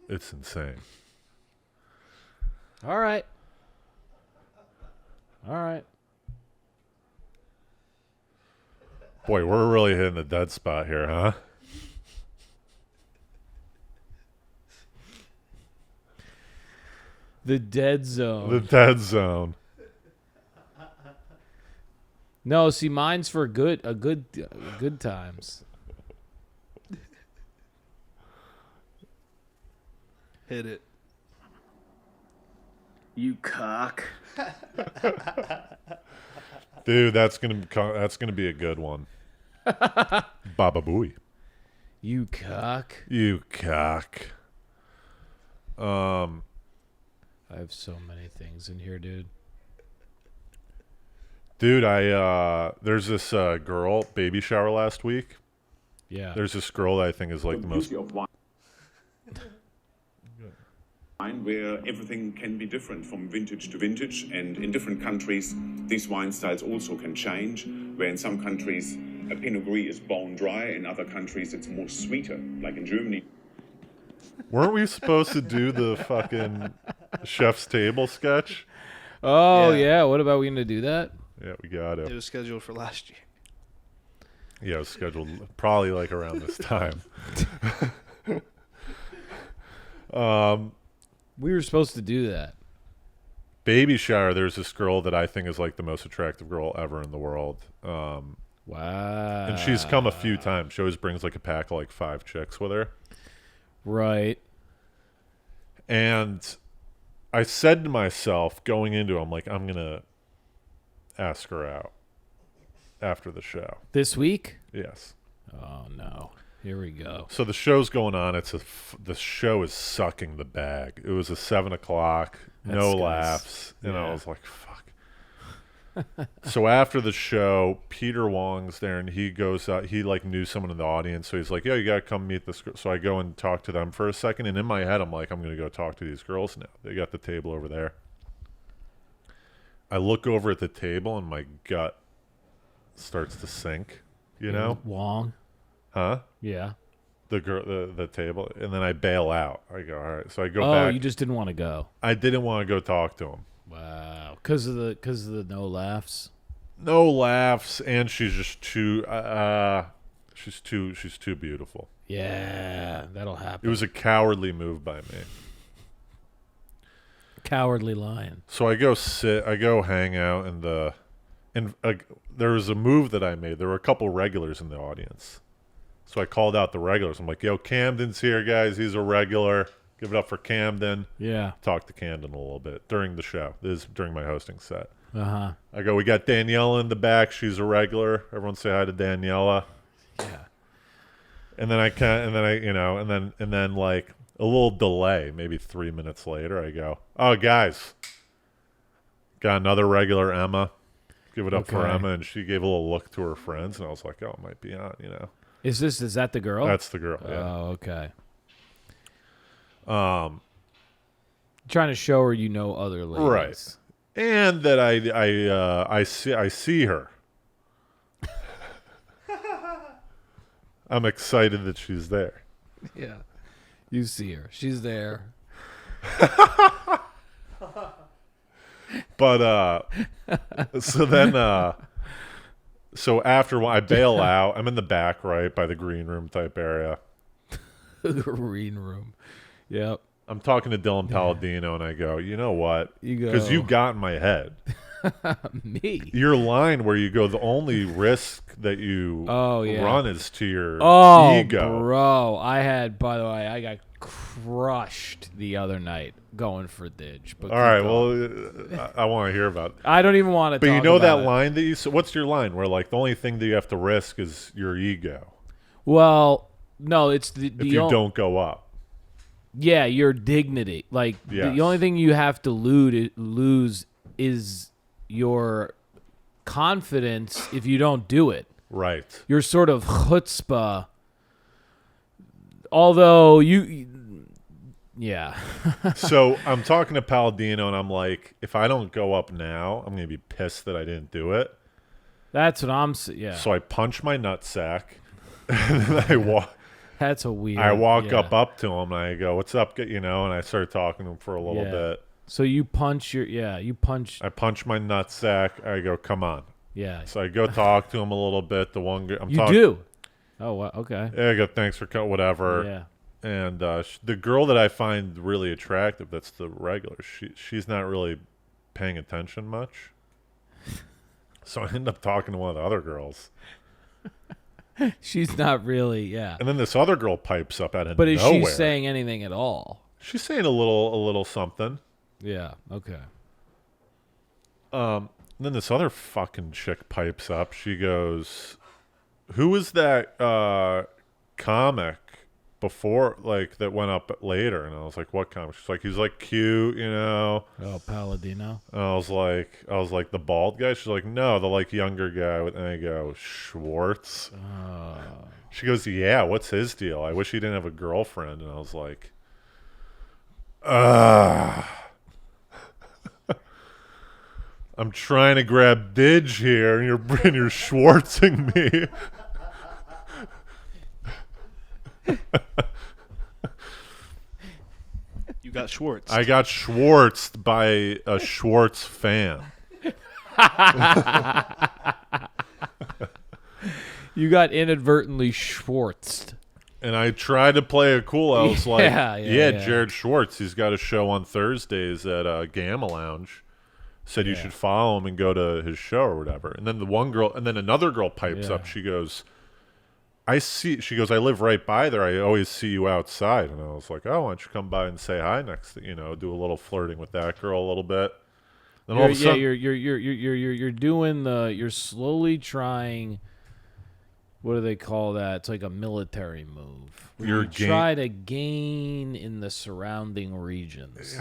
It's insane. All right. All right. Boy, we're really hitting the dead spot here, huh? The dead zone. The dead zone. No, see, mine's for good times. Hit it. You cock. Dude, that's gonna be a good one. Baba Booey. You cock. You cock. I have so many things in here, dude. Dude, there's this girl, baby shower last week. Yeah. There's this girl that I think is like the most. Of wine, where everything can be different from vintage to vintage, and in different countries, these wine styles also can change. Where in some countries, a Pinot Gris is bone dry, in other countries, it's more sweeter, like in Germany. Weren't we supposed to do the fucking chef's table sketch? Oh, Yeah. yeah. What about we going to do that? Yeah, we got It it. was scheduled for last year. Yeah, it was scheduled probably like around this time. We were supposed to do that. Baby shower, there's this girl that I think is like the most attractive girl ever in the world. Wow. And she's come a few times. She always brings like a pack of like 5 chicks with her. Right. And I said to myself going into it, I'm like, I'm going to ask her out after the show. This week? Yes. Oh, no. Here we go. So the show's going on. The show is sucking the bag. It was a 7 o'clock, no That's laughs. And I yeah. was like, fuck. So after the show, Peter Wong's there and he goes out. He like knew someone in the audience. So he's like, yo, you got to come meet this girl. So I go and talk to them for a second. And in my head, I'm like, I'm going to go talk to these girls now. They got the table over there. I look over at the table and my gut starts to sink. you know? Wong. Huh? Yeah. The girl, the table, and then I bail out. I go, all right. So I go Oh, back. you just didn't want to go. I didn't want to go talk to him. Wow. Because of the no laughs. No laughs, and she's just too. She's too beautiful. Yeah, that'll happen. It was a cowardly move by me. Cowardly lion. So I go hang out and there was a move that I made. There were a couple regulars in the audience. So I called out the regulars. I'm like, yo, Camden's here, guys. He's a regular. Give it up for Camden. Yeah. Talked to Camden a little bit during the show. This is during my hosting set. Uh-huh. I go, we got Daniela in the back. She's a regular. Everyone say hi to Daniela. Yeah. And then and then like a little delay, maybe 3 minutes later, I go, oh, guys, got another regular, Emma. Give it up for Okay. Emma. And she gave a little look to her friends, and I was like, oh, it might be on, you know. Is that the girl? That's the girl, yeah. Oh, okay. Trying to show her you know other ladies. Right. And that I see her. I'm excited that she's there. Yeah. You see her. She's there. But so then so after I bail out, I'm in the back, right, by the green room type area. Green room. Yep. I'm talking to Dylan Palladino, and I go, you know what? You go. Because you got in my head. Me. Your line where you go, the only risk that you run is to your ego. Bro. By the way, I got crushed the other night going for Didge. But All right, well, I want to hear about it. I don't even want to But talk you know that about it. line that you said? What's your line where, like, the only thing that you have to risk is your ego Well, no, it's the if you don't go up? Yeah, your dignity. Like, Yes. the only thing you have to lose is your confidence if you don't do it. Right. Your sort of chutzpah. Although yeah. So I'm talking to Palladino, and I'm like, if I don't go up now, I'm going to be pissed that I didn't do it. That's what yeah. So I punch my nutsack, and then I walk. That's a weird. I walk yeah. up to him, and I go, "What's up?" You know, and I start talking to him for a little Yeah. bit. So you punch I punch my nutsack. I go, "Come on." Yeah. So I go talk to him a little bit. The one I'm You talking. do. Oh, wow. Okay. Yeah, I go, "Thanks for whatever." Yeah. And the girl that I find really attractive, that's the regular. She's not really paying attention much. So I end up talking to one of the other girls. She's not really, yeah. And then this other girl pipes up out of But is nowhere. she saying anything at all? She's saying a little something. Yeah. Okay. And then this other fucking chick pipes up. She goes, "Who was that comic before, like, that went up later?" And I was like, "What comic?" She's like, "He's like cute, you know." Oh, Palladino. And I was like, the bald guy. She's like, "No, the like younger guy." And I go, "Schwartz." She goes, "Yeah, what's his deal? I wish he didn't have a girlfriend." And I was like, I'm trying to grab Didge here, and you're Schwartzing me. You got Schwartz. I got Schwartzed by a Schwartz fan. You got inadvertently Schwartzed. And I tried to play it cool. I was like, yeah. Jared Schwartz, he's got a show on Thursdays at Gamma Lounge. Said you should follow him and go to his show or whatever. And then another girl pipes up. She goes, I live right by there. I always see you outside. And I was like, oh, why don't you come by and say hi next, do a little flirting with that girl a little bit. Then all of a sudden, you're slowly trying. What do they call that? It's like a military move. You try to gain in the surrounding regions.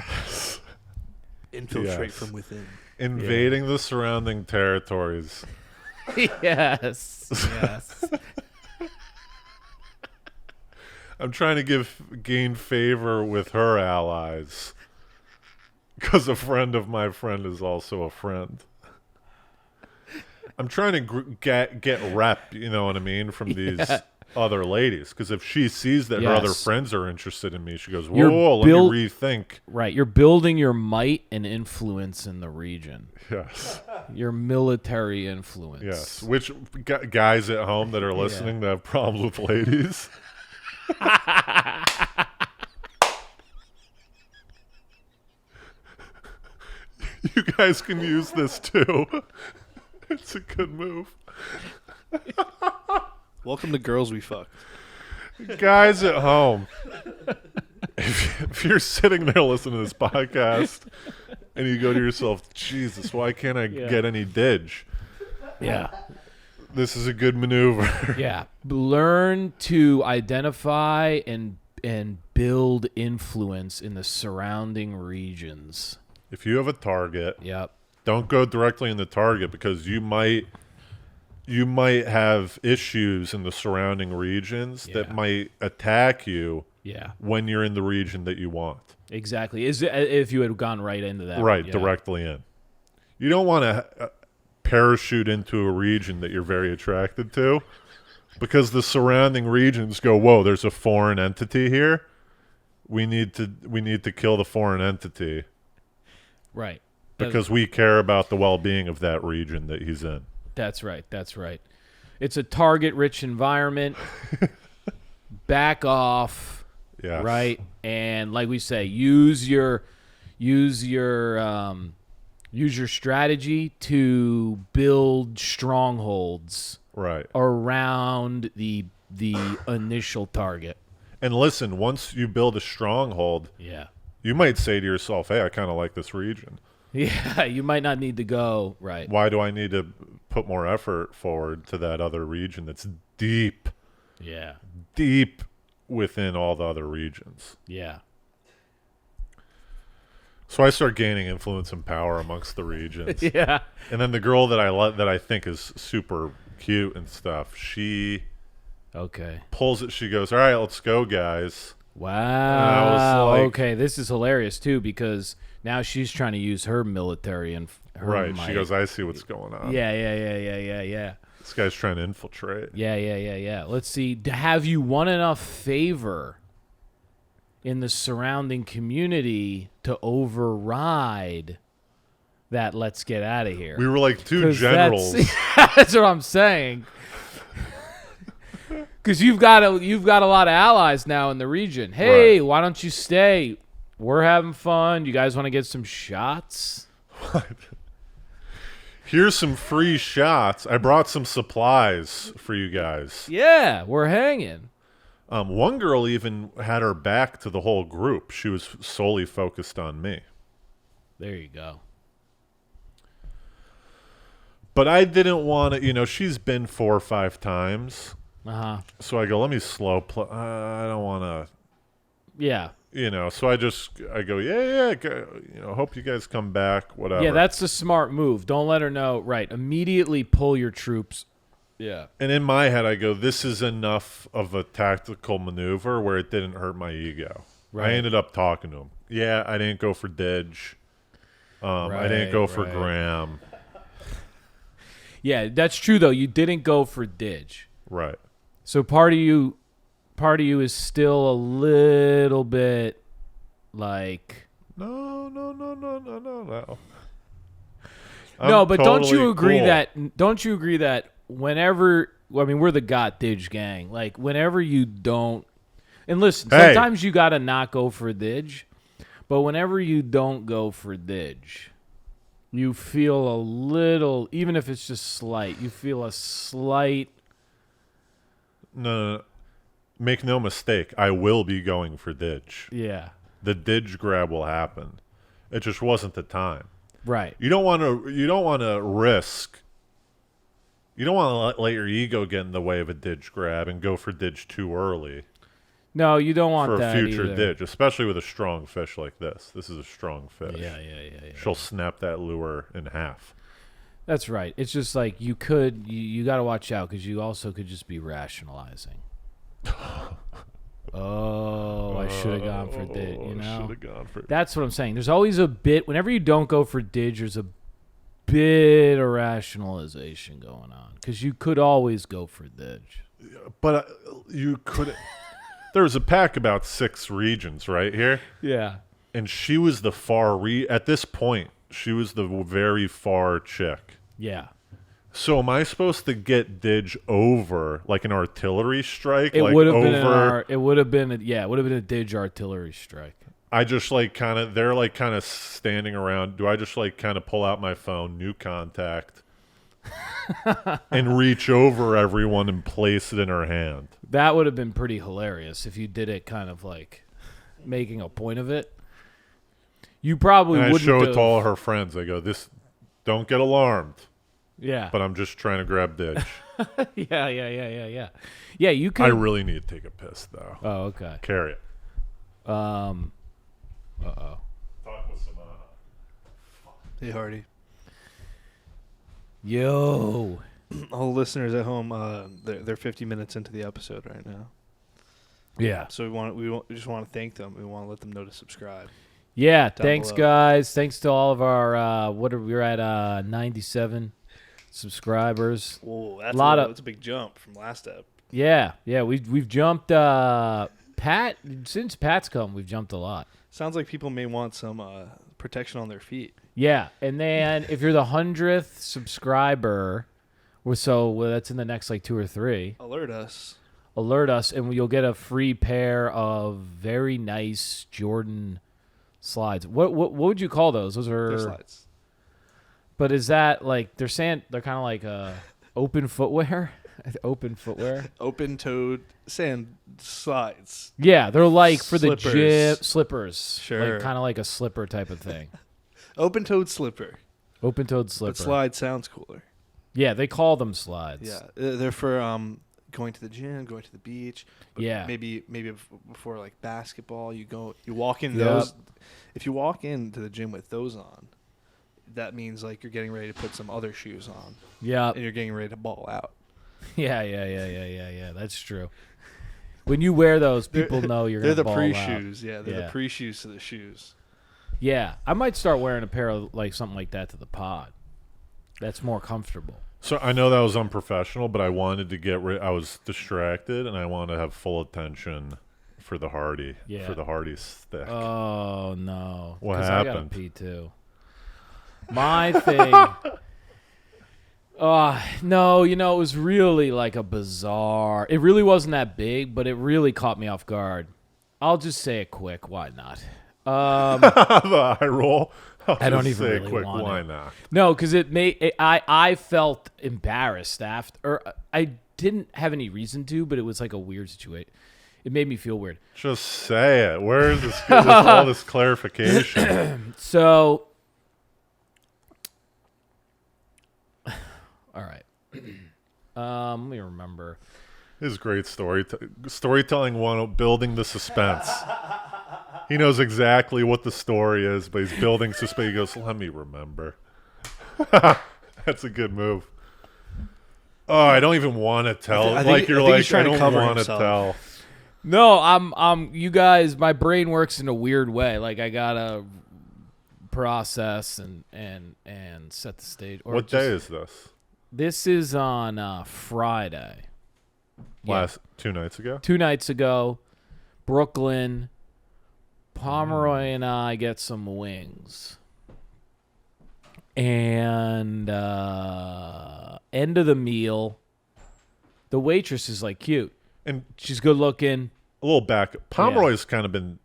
Infiltrate from within. Invading the surrounding territories. Yes. I'm trying to gain favor with her allies. Because a friend of my friend is also a friend. I'm trying to get rep, you know what I mean, from these other ladies. Because if she sees that her other friends are interested in me, she goes, whoa, let me rethink. Right. You're building your might and influence in the region. Yes. Your military influence. Yes. Which guys at home that are listening that have problems with ladies? You guys can use this too. It's a good move. Welcome to Girls We Fuck. Guys at home, if you're sitting there listening to this podcast and you go to yourself, Jesus, why can't I get any didge? Yeah. This is a good maneuver. Yeah. Learn to identify and build influence in the surrounding regions. If you have a target, Yep. don't go directly in the target because you might have issues in the surrounding regions that might attack you when you're in the region that you want. Exactly. If you had gone right into that. Right, directly in. You don't want to parachute into a region that you're very attracted to because the surrounding regions go, whoa, there's a foreign entity here. We need to kill the foreign entity. Right. Because we care about the well-being of that region that he's in. That's right. That's right. It's a target-rich environment. Back off. Yes. Right. And like we say, use your strategy to build strongholds. Right. Around the initial target. And listen, once you build a stronghold, you might say to yourself, hey, I kind of like this region. Yeah, you might not need to go, right. Why do I need to put more effort forward to that other region that's deep? Yeah. Deep within all the other regions. Yeah. So I start gaining influence and power amongst the regions. Yeah. And then the girl that I think is super cute and stuff, she pulls it. She goes, all right, let's go, guys. Wow. Okay, this is hilarious, too, because now she's trying to use her military and her might. She goes, I see what's going on. Yeah. This guy's trying to infiltrate. Yeah. Let's see. Have you won enough favor in the surrounding community to override that let's get out of here? We were like two generals. That's what I'm saying. Because you've got a lot of allies now in the region. Hey, why don't you stay? We're having fun. You guys want to get some shots? What? Here's some free shots. I brought some supplies for you guys. Yeah, we're hanging. One girl even had her back to the whole group. She was solely focused on me. There you go. But I didn't want to, she's been 4 or 5 times. Uh-huh. So I go, let me slow play. I don't want to. Yeah. So I go, yeah. Hope you guys come back, whatever. Yeah, that's the smart move. Don't let her know. Right. Immediately pull your troops. Yeah. And in my head, I go, this is enough of a tactical maneuver where it didn't hurt my ego. Right. I ended up talking to him. Yeah, I didn't go for Didge. I didn't go for Graham. Yeah, that's true, though. You didn't go for Didge. Right. So part of you is still a little bit like no. No, but totally don't you agree that whenever we're the Got Didge gang, like whenever you don't, and listen, sometimes you gotta not go for Didge, but whenever you don't go for Didge, you feel a little, even if it's just slight, you feel a slight. No. Make no mistake, I will be going for Didge. Yeah. The Didge grab will happen. It just wasn't the time. Right. You don't want to risk. You don't want to let your ego get in the way of a Didge grab and go for Didge too early. No, you don't want that for a future either. Didge, especially with a strong fish like this. This is a strong fish. Yeah. She'll snap that lure in half. That's right. It's just like you got to watch out because you also could just be rationalizing. I should have gone for Didge, Should have gone for That's what I'm saying. There's always a bit, whenever you don't go for Didge, bit of rationalization going on because you could always go for Didge. But you could. There was a pack about 6 regions right here, Yeah. and she was the at this point. She was the very far chick. Yeah. So am I supposed to get Didge over like an artillery strike? It like would have over, been it would have been a Didge artillery strike. I just like kind of they're like kind of standing around. Do I just like kind of pull out my phone, new contact, and reach over everyone and place it in her hand? That would have been pretty hilarious if you did it kind of like making a point of it. You probably And I wouldn't show it have- to all her friends. I go, "This, don't get alarmed." Yeah. But I'm just trying to grab Didge. Yeah. Yeah, you could. I really need to take a piss though. Oh, okay. Carry it. Uh-oh. Talk with Samana. Hey, Hardy. Yo. All the listeners at home, they're 50 minutes into the episode right now. Yeah. So we just want to thank them. We want to let them know to subscribe. Yeah, Down thanks below. guys. Thanks to all of our we're at 97 subscribers. Whoa, that's Lot a big jump from last ep. Yeah, we've jumped Pat since Pat's come, we've jumped a lot. Sounds like people may want some protection on their feet. Yeah, and then if you're the 100th subscriber, that's in the next like 2 or 3. Alert us. Alert us, and you'll get a free pair of very nice Jordan slides. What would you call those? Those are Their slides. But is that like they're kind of like open footwear? Open footwear. Open-toed sand slides. Yeah, they're like for the Slippers. gym slippers. Sure. Like kind of like a slipper type of thing. Open-toed slipper. Open-toed slipper. But slide sounds cooler. Yeah, they call them slides. Yeah, they're for going to the gym, going to the beach. But Yeah. maybe before like basketball, you walk in Yep. those. If you walk into the gym with those on, that means like you're getting ready to put some other shoes on, Yeah. and you're getting ready to ball out. Yeah. That's true. When you wear those, people know you're They're gonna the ball pre-shoes. out. Yeah, they're the pre-shoes to the shoes. Yeah, I might start wearing a pair of like something like that to the pod. That's more comfortable. So I know that was unprofessional, but I wanted to get rid. I was distracted, and I wanted to have full attention for the Hardy. Yeah. For the Hardy stick. Oh no! What 'Cause I gotta happened? pee too. My thing. No, it was really like a bizarre. It really wasn't that big, but it really caught me off guard. I'll just say it quick. Why not? The eye roll. I don't Just even say really quick. want Why it. not? No, because I felt embarrassed after. Or I didn't have any reason to, but it was like a weird situation. It made me feel weird. Just say it. Where is this? All this clarification. So, all right. Let me remember. This is great storytelling. Building the suspense. He knows exactly what the story is, but he's building suspense. He goes, "Let me remember." That's a good move. Oh, I don't even want to tell. I think he's I trying to don't cover want to himself. tell. No, I'm. You guys, my brain works in a weird way. Like I gotta process and set the stage. Or What day is this? This is on Friday. Yeah. 2 nights ago? 2 nights ago, Brooklyn, Pomeroy and I get some wings. And end of the meal, the waitress is like cute. And She's good looking. a little back. Pomeroy's kind of been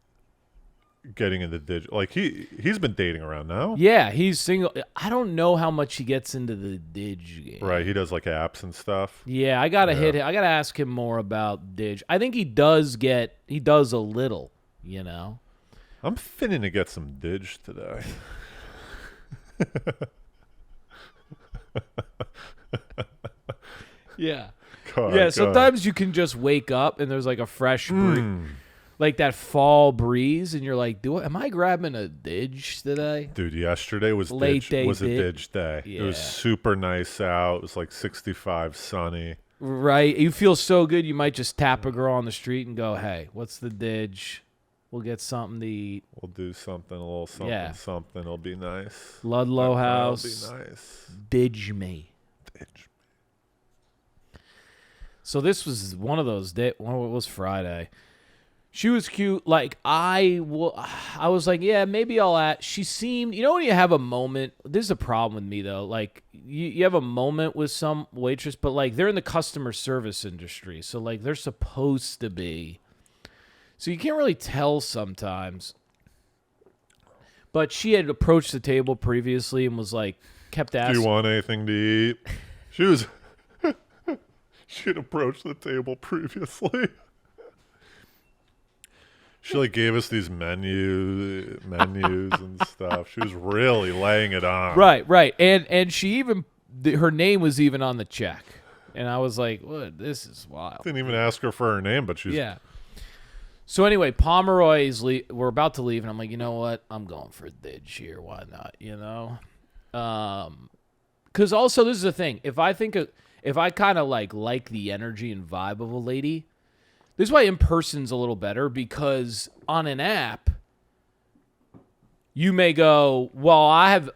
getting into digital. Like he's been dating around now. Yeah, he's single. I don't know how much he gets into the Dig game. Right. He does like apps and stuff. Yeah, I gotta hit him. I gotta ask him more about Dig. I think he does a little, I'm finna to get some dig today. Yeah. God, Yeah, God. sometimes you can just wake up and there's like a fresh breeze, like that fall breeze, and you're like, am I grabbing a Dig today? Dude, yesterday was Late day a dig. dig day. It was Yeah. super nice out. It was like 65, sunny. Right? You feel so good, you might just tap a girl on the street and go, hey, what's the Dig? We'll get something to eat. We'll do something, a little something, Yeah. something. It'll be nice. Ludlow House. It'll be nice. Didge me. So this was one of those days. Well, it was Friday. She was cute. Like, I was like, yeah, maybe I'll ask. She seemed, you know, when you have a moment, this is a problem with me, though. Like, you have a moment with some waitress, but, like, they're in the customer service industry. So, like, they're supposed to be. So you can't really tell sometimes. But she had approached the table previously and was, like, kept asking. Do you want anything to eat? She was... She had approached the table previously. She like gave us these menus and stuff. She was really laying it on. Right. And she even her name was even on the check. And I was like, "What? This is wild." Didn't even ask her for her name, but she's So anyway, Pomeroy's we're about to leave, and I'm like, you know what? I'm going for Didge here. Why not? You know, because also this is the thing. If I kind of like the energy and vibe of a lady, this is why in person's a little better, because on an app, you may go, well,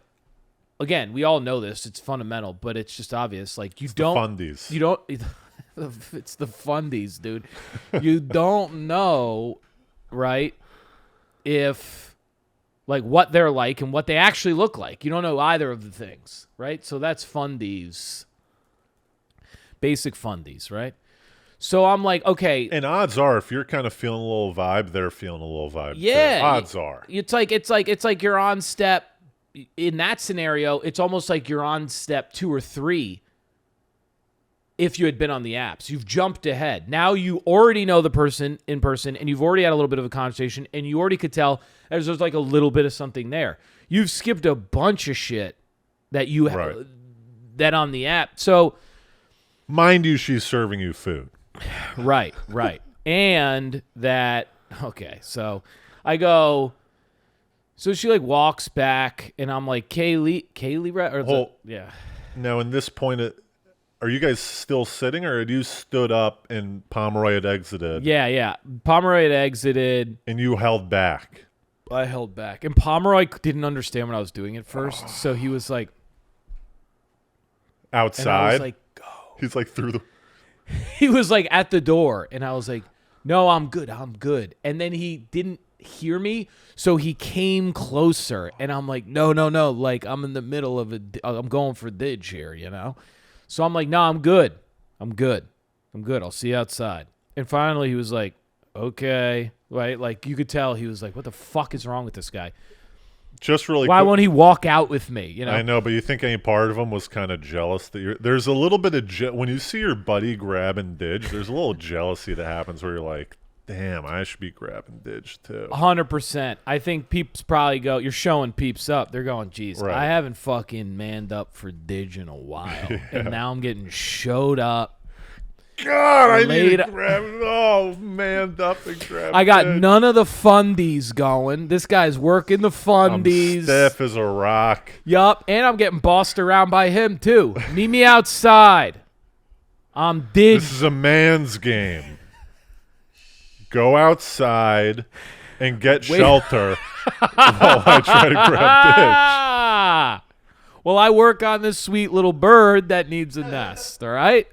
again, we all know this. It's fundamental, but it's just obvious. Like it's the fundies. It's the fundies, dude. You don't know, right, if like what they're like and what they actually look like. You don't know either of the things, right? So that's fundies. Basic fundies, right? So I'm like, okay. And odds are, if you're kind of feeling a little vibe, they're feeling a little vibe. Yeah. Too. Odds are. It's like you're on step. In that scenario, it's almost like you're on step 2 or 3. If you had been on the apps, you've jumped ahead. Now you already know the person in person, and you've already had a little bit of a conversation, and you already could tell there's like a little bit of something there. You've skipped a bunch of shit that you have that on the app. So. Mind you, she's serving you food. Right. And that, okay, so I go, so she like walks back, and I'm like, Kaylee, yeah. Now, in this point, are you guys still sitting, or had you stood up and Pomeroy had exited? Yeah. Pomeroy had exited. And you held back. I held back. And Pomeroy didn't understand what I was doing at first, so he was like. Outside? And I was like, he's like through the... He was like at the door, and I was like, no, I'm good. And then he didn't hear me, so he came closer, and I'm like, no, like I'm in the middle of I'm going for Didge here, you know? So I'm like, no, I'm good. I'll see you outside. And finally he was like, okay, right? Like you could tell he was like, what the fuck is wrong with this guy? Just really Why won't he walk out with me? You know? I know, but you think any part of him was kind of jealous that there's a little bit of when you see your buddy grabbing Didge, there's a little jealousy that happens where you're like, damn, I should be grabbing Didge too. 100%. I think peeps probably go, you're showing peeps up. They're going, geez, I haven't fucking manned up for Didge in a while. Yeah. And now I'm getting showed up. God, I need to grab it. Oh, manned up and grab I got Didge. None of the fundies going. This guy's working the fundies. I'm stiff as a rock. Yup, and I'm getting bossed around by him too. Meet me outside. I'm Didge. This is a man's game. Go outside and get shelter while I try to grab Didge. Well, I work on this sweet little bird that needs a nest, all right?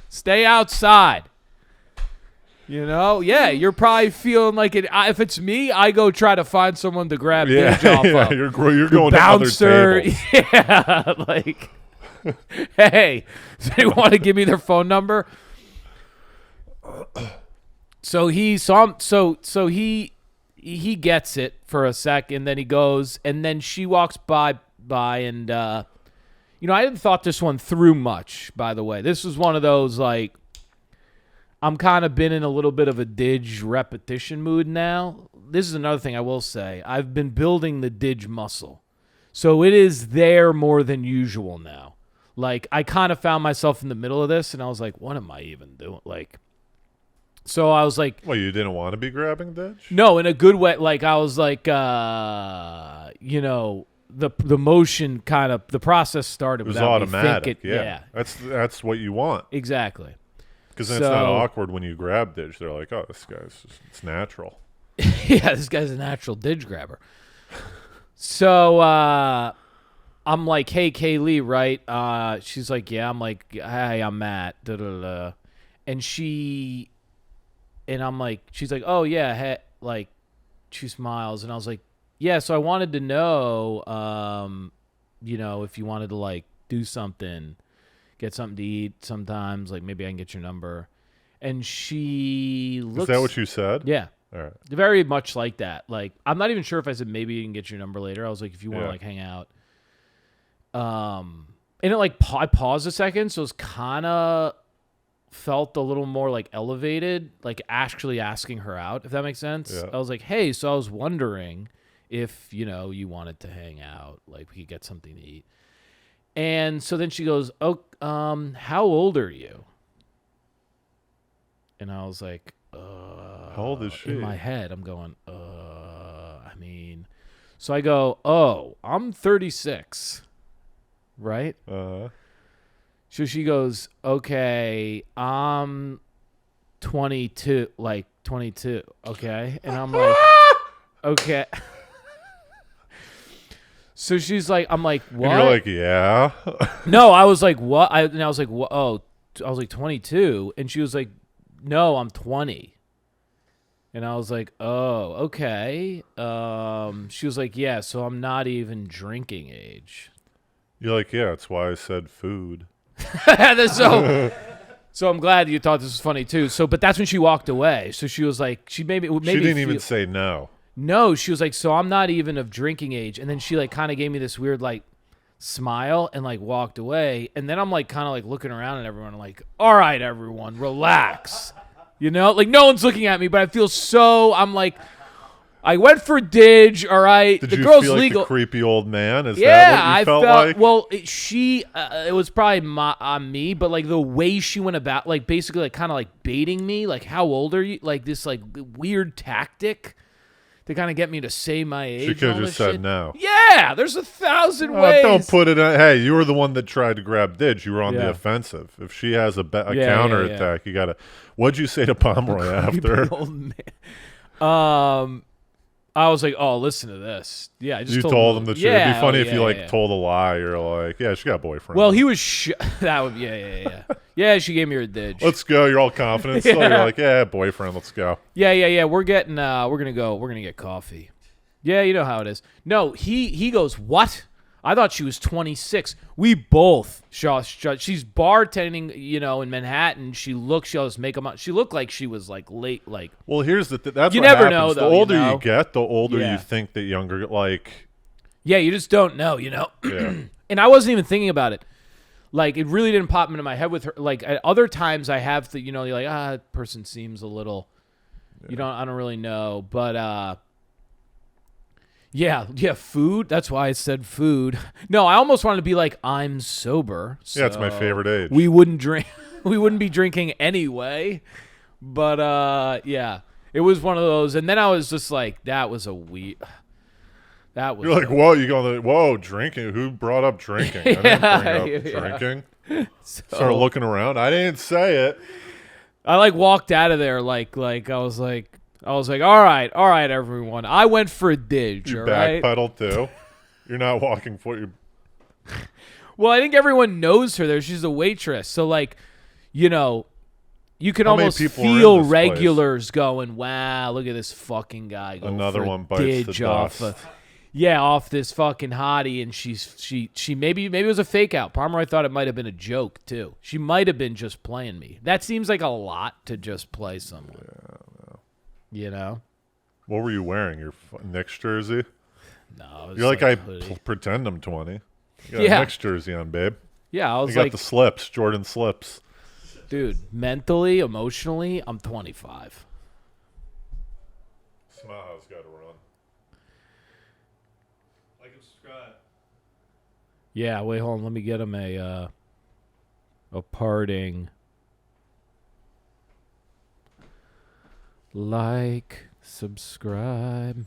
Stay outside. You know? Yeah, you're probably feeling like it. If it's me, I go try to find someone to grab Didge off of. You're going to other tables. Yeah, like, hey, do you want to give me their phone number? So he gets it for a sec, and then he goes, and then she walks by, and you know, I hadn't thought this one through much. By the way, this was one of those like I'm kind of been in a little bit of a Didge repetition mood now. This is another thing I will say. I've been building the Didge muscle, so it is there more than usual now. Like I kind of found myself in the middle of this, and I was like, "What am I even doing?" Like. So I was like... Well, you didn't want to be grabbing Didge? No, in a good way. Like, I was like, you know, the motion kind of... The process started without me thinking. It was automatic, yeah. That's what you want. Exactly. Because then it's not awkward when you grab Didge. They're like, oh, this guy's just... It's natural. Yeah, this guy's a natural didge grabber. So I'm like, hey, Kaylee, right? She's like, yeah. I'm like, hey, I'm Matt. Da, da, da. And I'm like, she's like, oh, yeah. Hey, like, she smiles. And I was like, yeah, so I wanted to know, if you wanted to, like, do something, get something to eat sometimes, like, maybe I can get your number. And she looks. Is that what you said? Yeah. All right. Very much like that. Like, I'm not even sure if I said maybe you can get your number later. I was like, if you want to like hang out. And it like I paused a second, so it's kind of felt a little more like elevated, like actually asking her out, if that makes sense. Yeah. I was like, hey, so I was wondering if you wanted to hang out, like we could get something to eat. And so then she goes, oh, how old are you? And I was like, how old is she? In my head, I'm going, I mean, so I go, oh, I'm 36, right? So she goes, okay, I'm 22, like 22, okay? And I'm like, okay. So she's like, I'm like, what? And you're like, yeah. No, I was like, what? I was like, what? Oh, I was like 22, and she was like, no, I'm 20. And I was like, oh, okay. She was like, yeah, so I'm not even drinking age. You're like, yeah, that's why I said food. So I'm glad you thought this was funny too. So, but that's when she walked away. So she was like, she didn't even say no. No, she was like, so I'm not even of drinking age. And then she like kind of gave me this weird like smile and like walked away. And then I'm like kind of like looking around at everyone, like, all right, everyone, relax. Like no one's looking at me, but I feel I'm like, I went for Didge, all right. Did the you girl's feel like legal. the creepy old man? Is Yeah, that what you felt felt like? well. It was probably on me, but like the way she went about, like basically like kind of like baiting me, like how old are you? Like this like weird tactic to kind of get me to say my age. She could have and all just this said shit. no. Yeah, there's 1,000 ways. Don't put it on. Hey, you were the one that tried to grab Didge. You were on Yeah. the offensive. If she has a Yeah, counterattack, you got to. What'd you say to Pomeroy after? Old man. I was like, "Oh, listen to this." Yeah, I just You told him the truth. It'd be funny if you yeah. told a lie. You're like, yeah, she got a boyfriend. Well, he was that would yeah. Yeah, she gave me her Didge. Let's go. You're all confident. So you're like, yeah, boyfriend. Let's go. Yeah. We're gonna get coffee. Yeah, you know how it is. No, he goes, what? I thought she was 26. We both she's bartending, in Manhattan. She all this makeup on. She looked like she was like late, like. Well, here's that's you what never happens. know, The though, older you get, the older Yeah. you think that younger, like. Yeah, you just don't know, Yeah. And I wasn't even thinking about it. Like, it really didn't pop into my head with her. Like, at other times I have to, you're like, that person seems a little, I don't really know. But, yeah, food. That's why I said food. No, I almost wanted to be like, I'm sober. So Yeah, it's my favorite age. We wouldn't drink. We wouldn't be drinking anyway. But, yeah, it was one of those. And then I was just like, that was a weird. That was. You're like, whoa, drinking. Who brought up drinking? I didn't bring up drinking. Started looking around. I didn't say it. I like walked out of there like I was like, all right, everyone. I went for a Didge. You all right? backpedal too. You're not walking for you. Well, I think everyone knows her there. She's a waitress, so like, you can How many almost people are in feel this regulars going, "Wow, look at this fucking guy." Going Another for a one bites the Didge off dust. off this fucking hottie, and she maybe it was a fake out. Pomeroy thought it might have been a joke too. She might have been just playing me. That seems like a lot to just play someone. Yeah, What were you wearing? Your Knicks jersey? No, it was You're like, I hoodie. pretend I'm 20. You got Yeah. a Knicks jersey on, babe. Yeah, I You was got like, the slips, Jordan slips. dude, mentally, emotionally, I'm 25. Smaha's got to run. Like and subscribe. Yeah, wait, hold on. Let me get him a parting. Like, subscribe.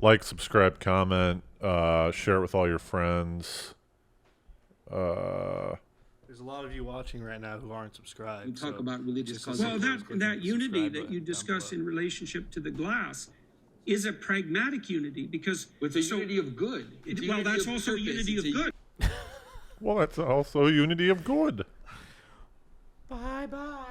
Like, subscribe, comment, share it with all your friends. There's a lot of you watching right now who aren't subscribed. We talk so about religious just causes. Well, consider that unity subscribe that button you down discuss below. in relationship to the glass is a pragmatic unity because It's a unity of good. It's a well, unity that's of also a purpose. unity It's of a- good. Well, that's also unity of good. Bye bye.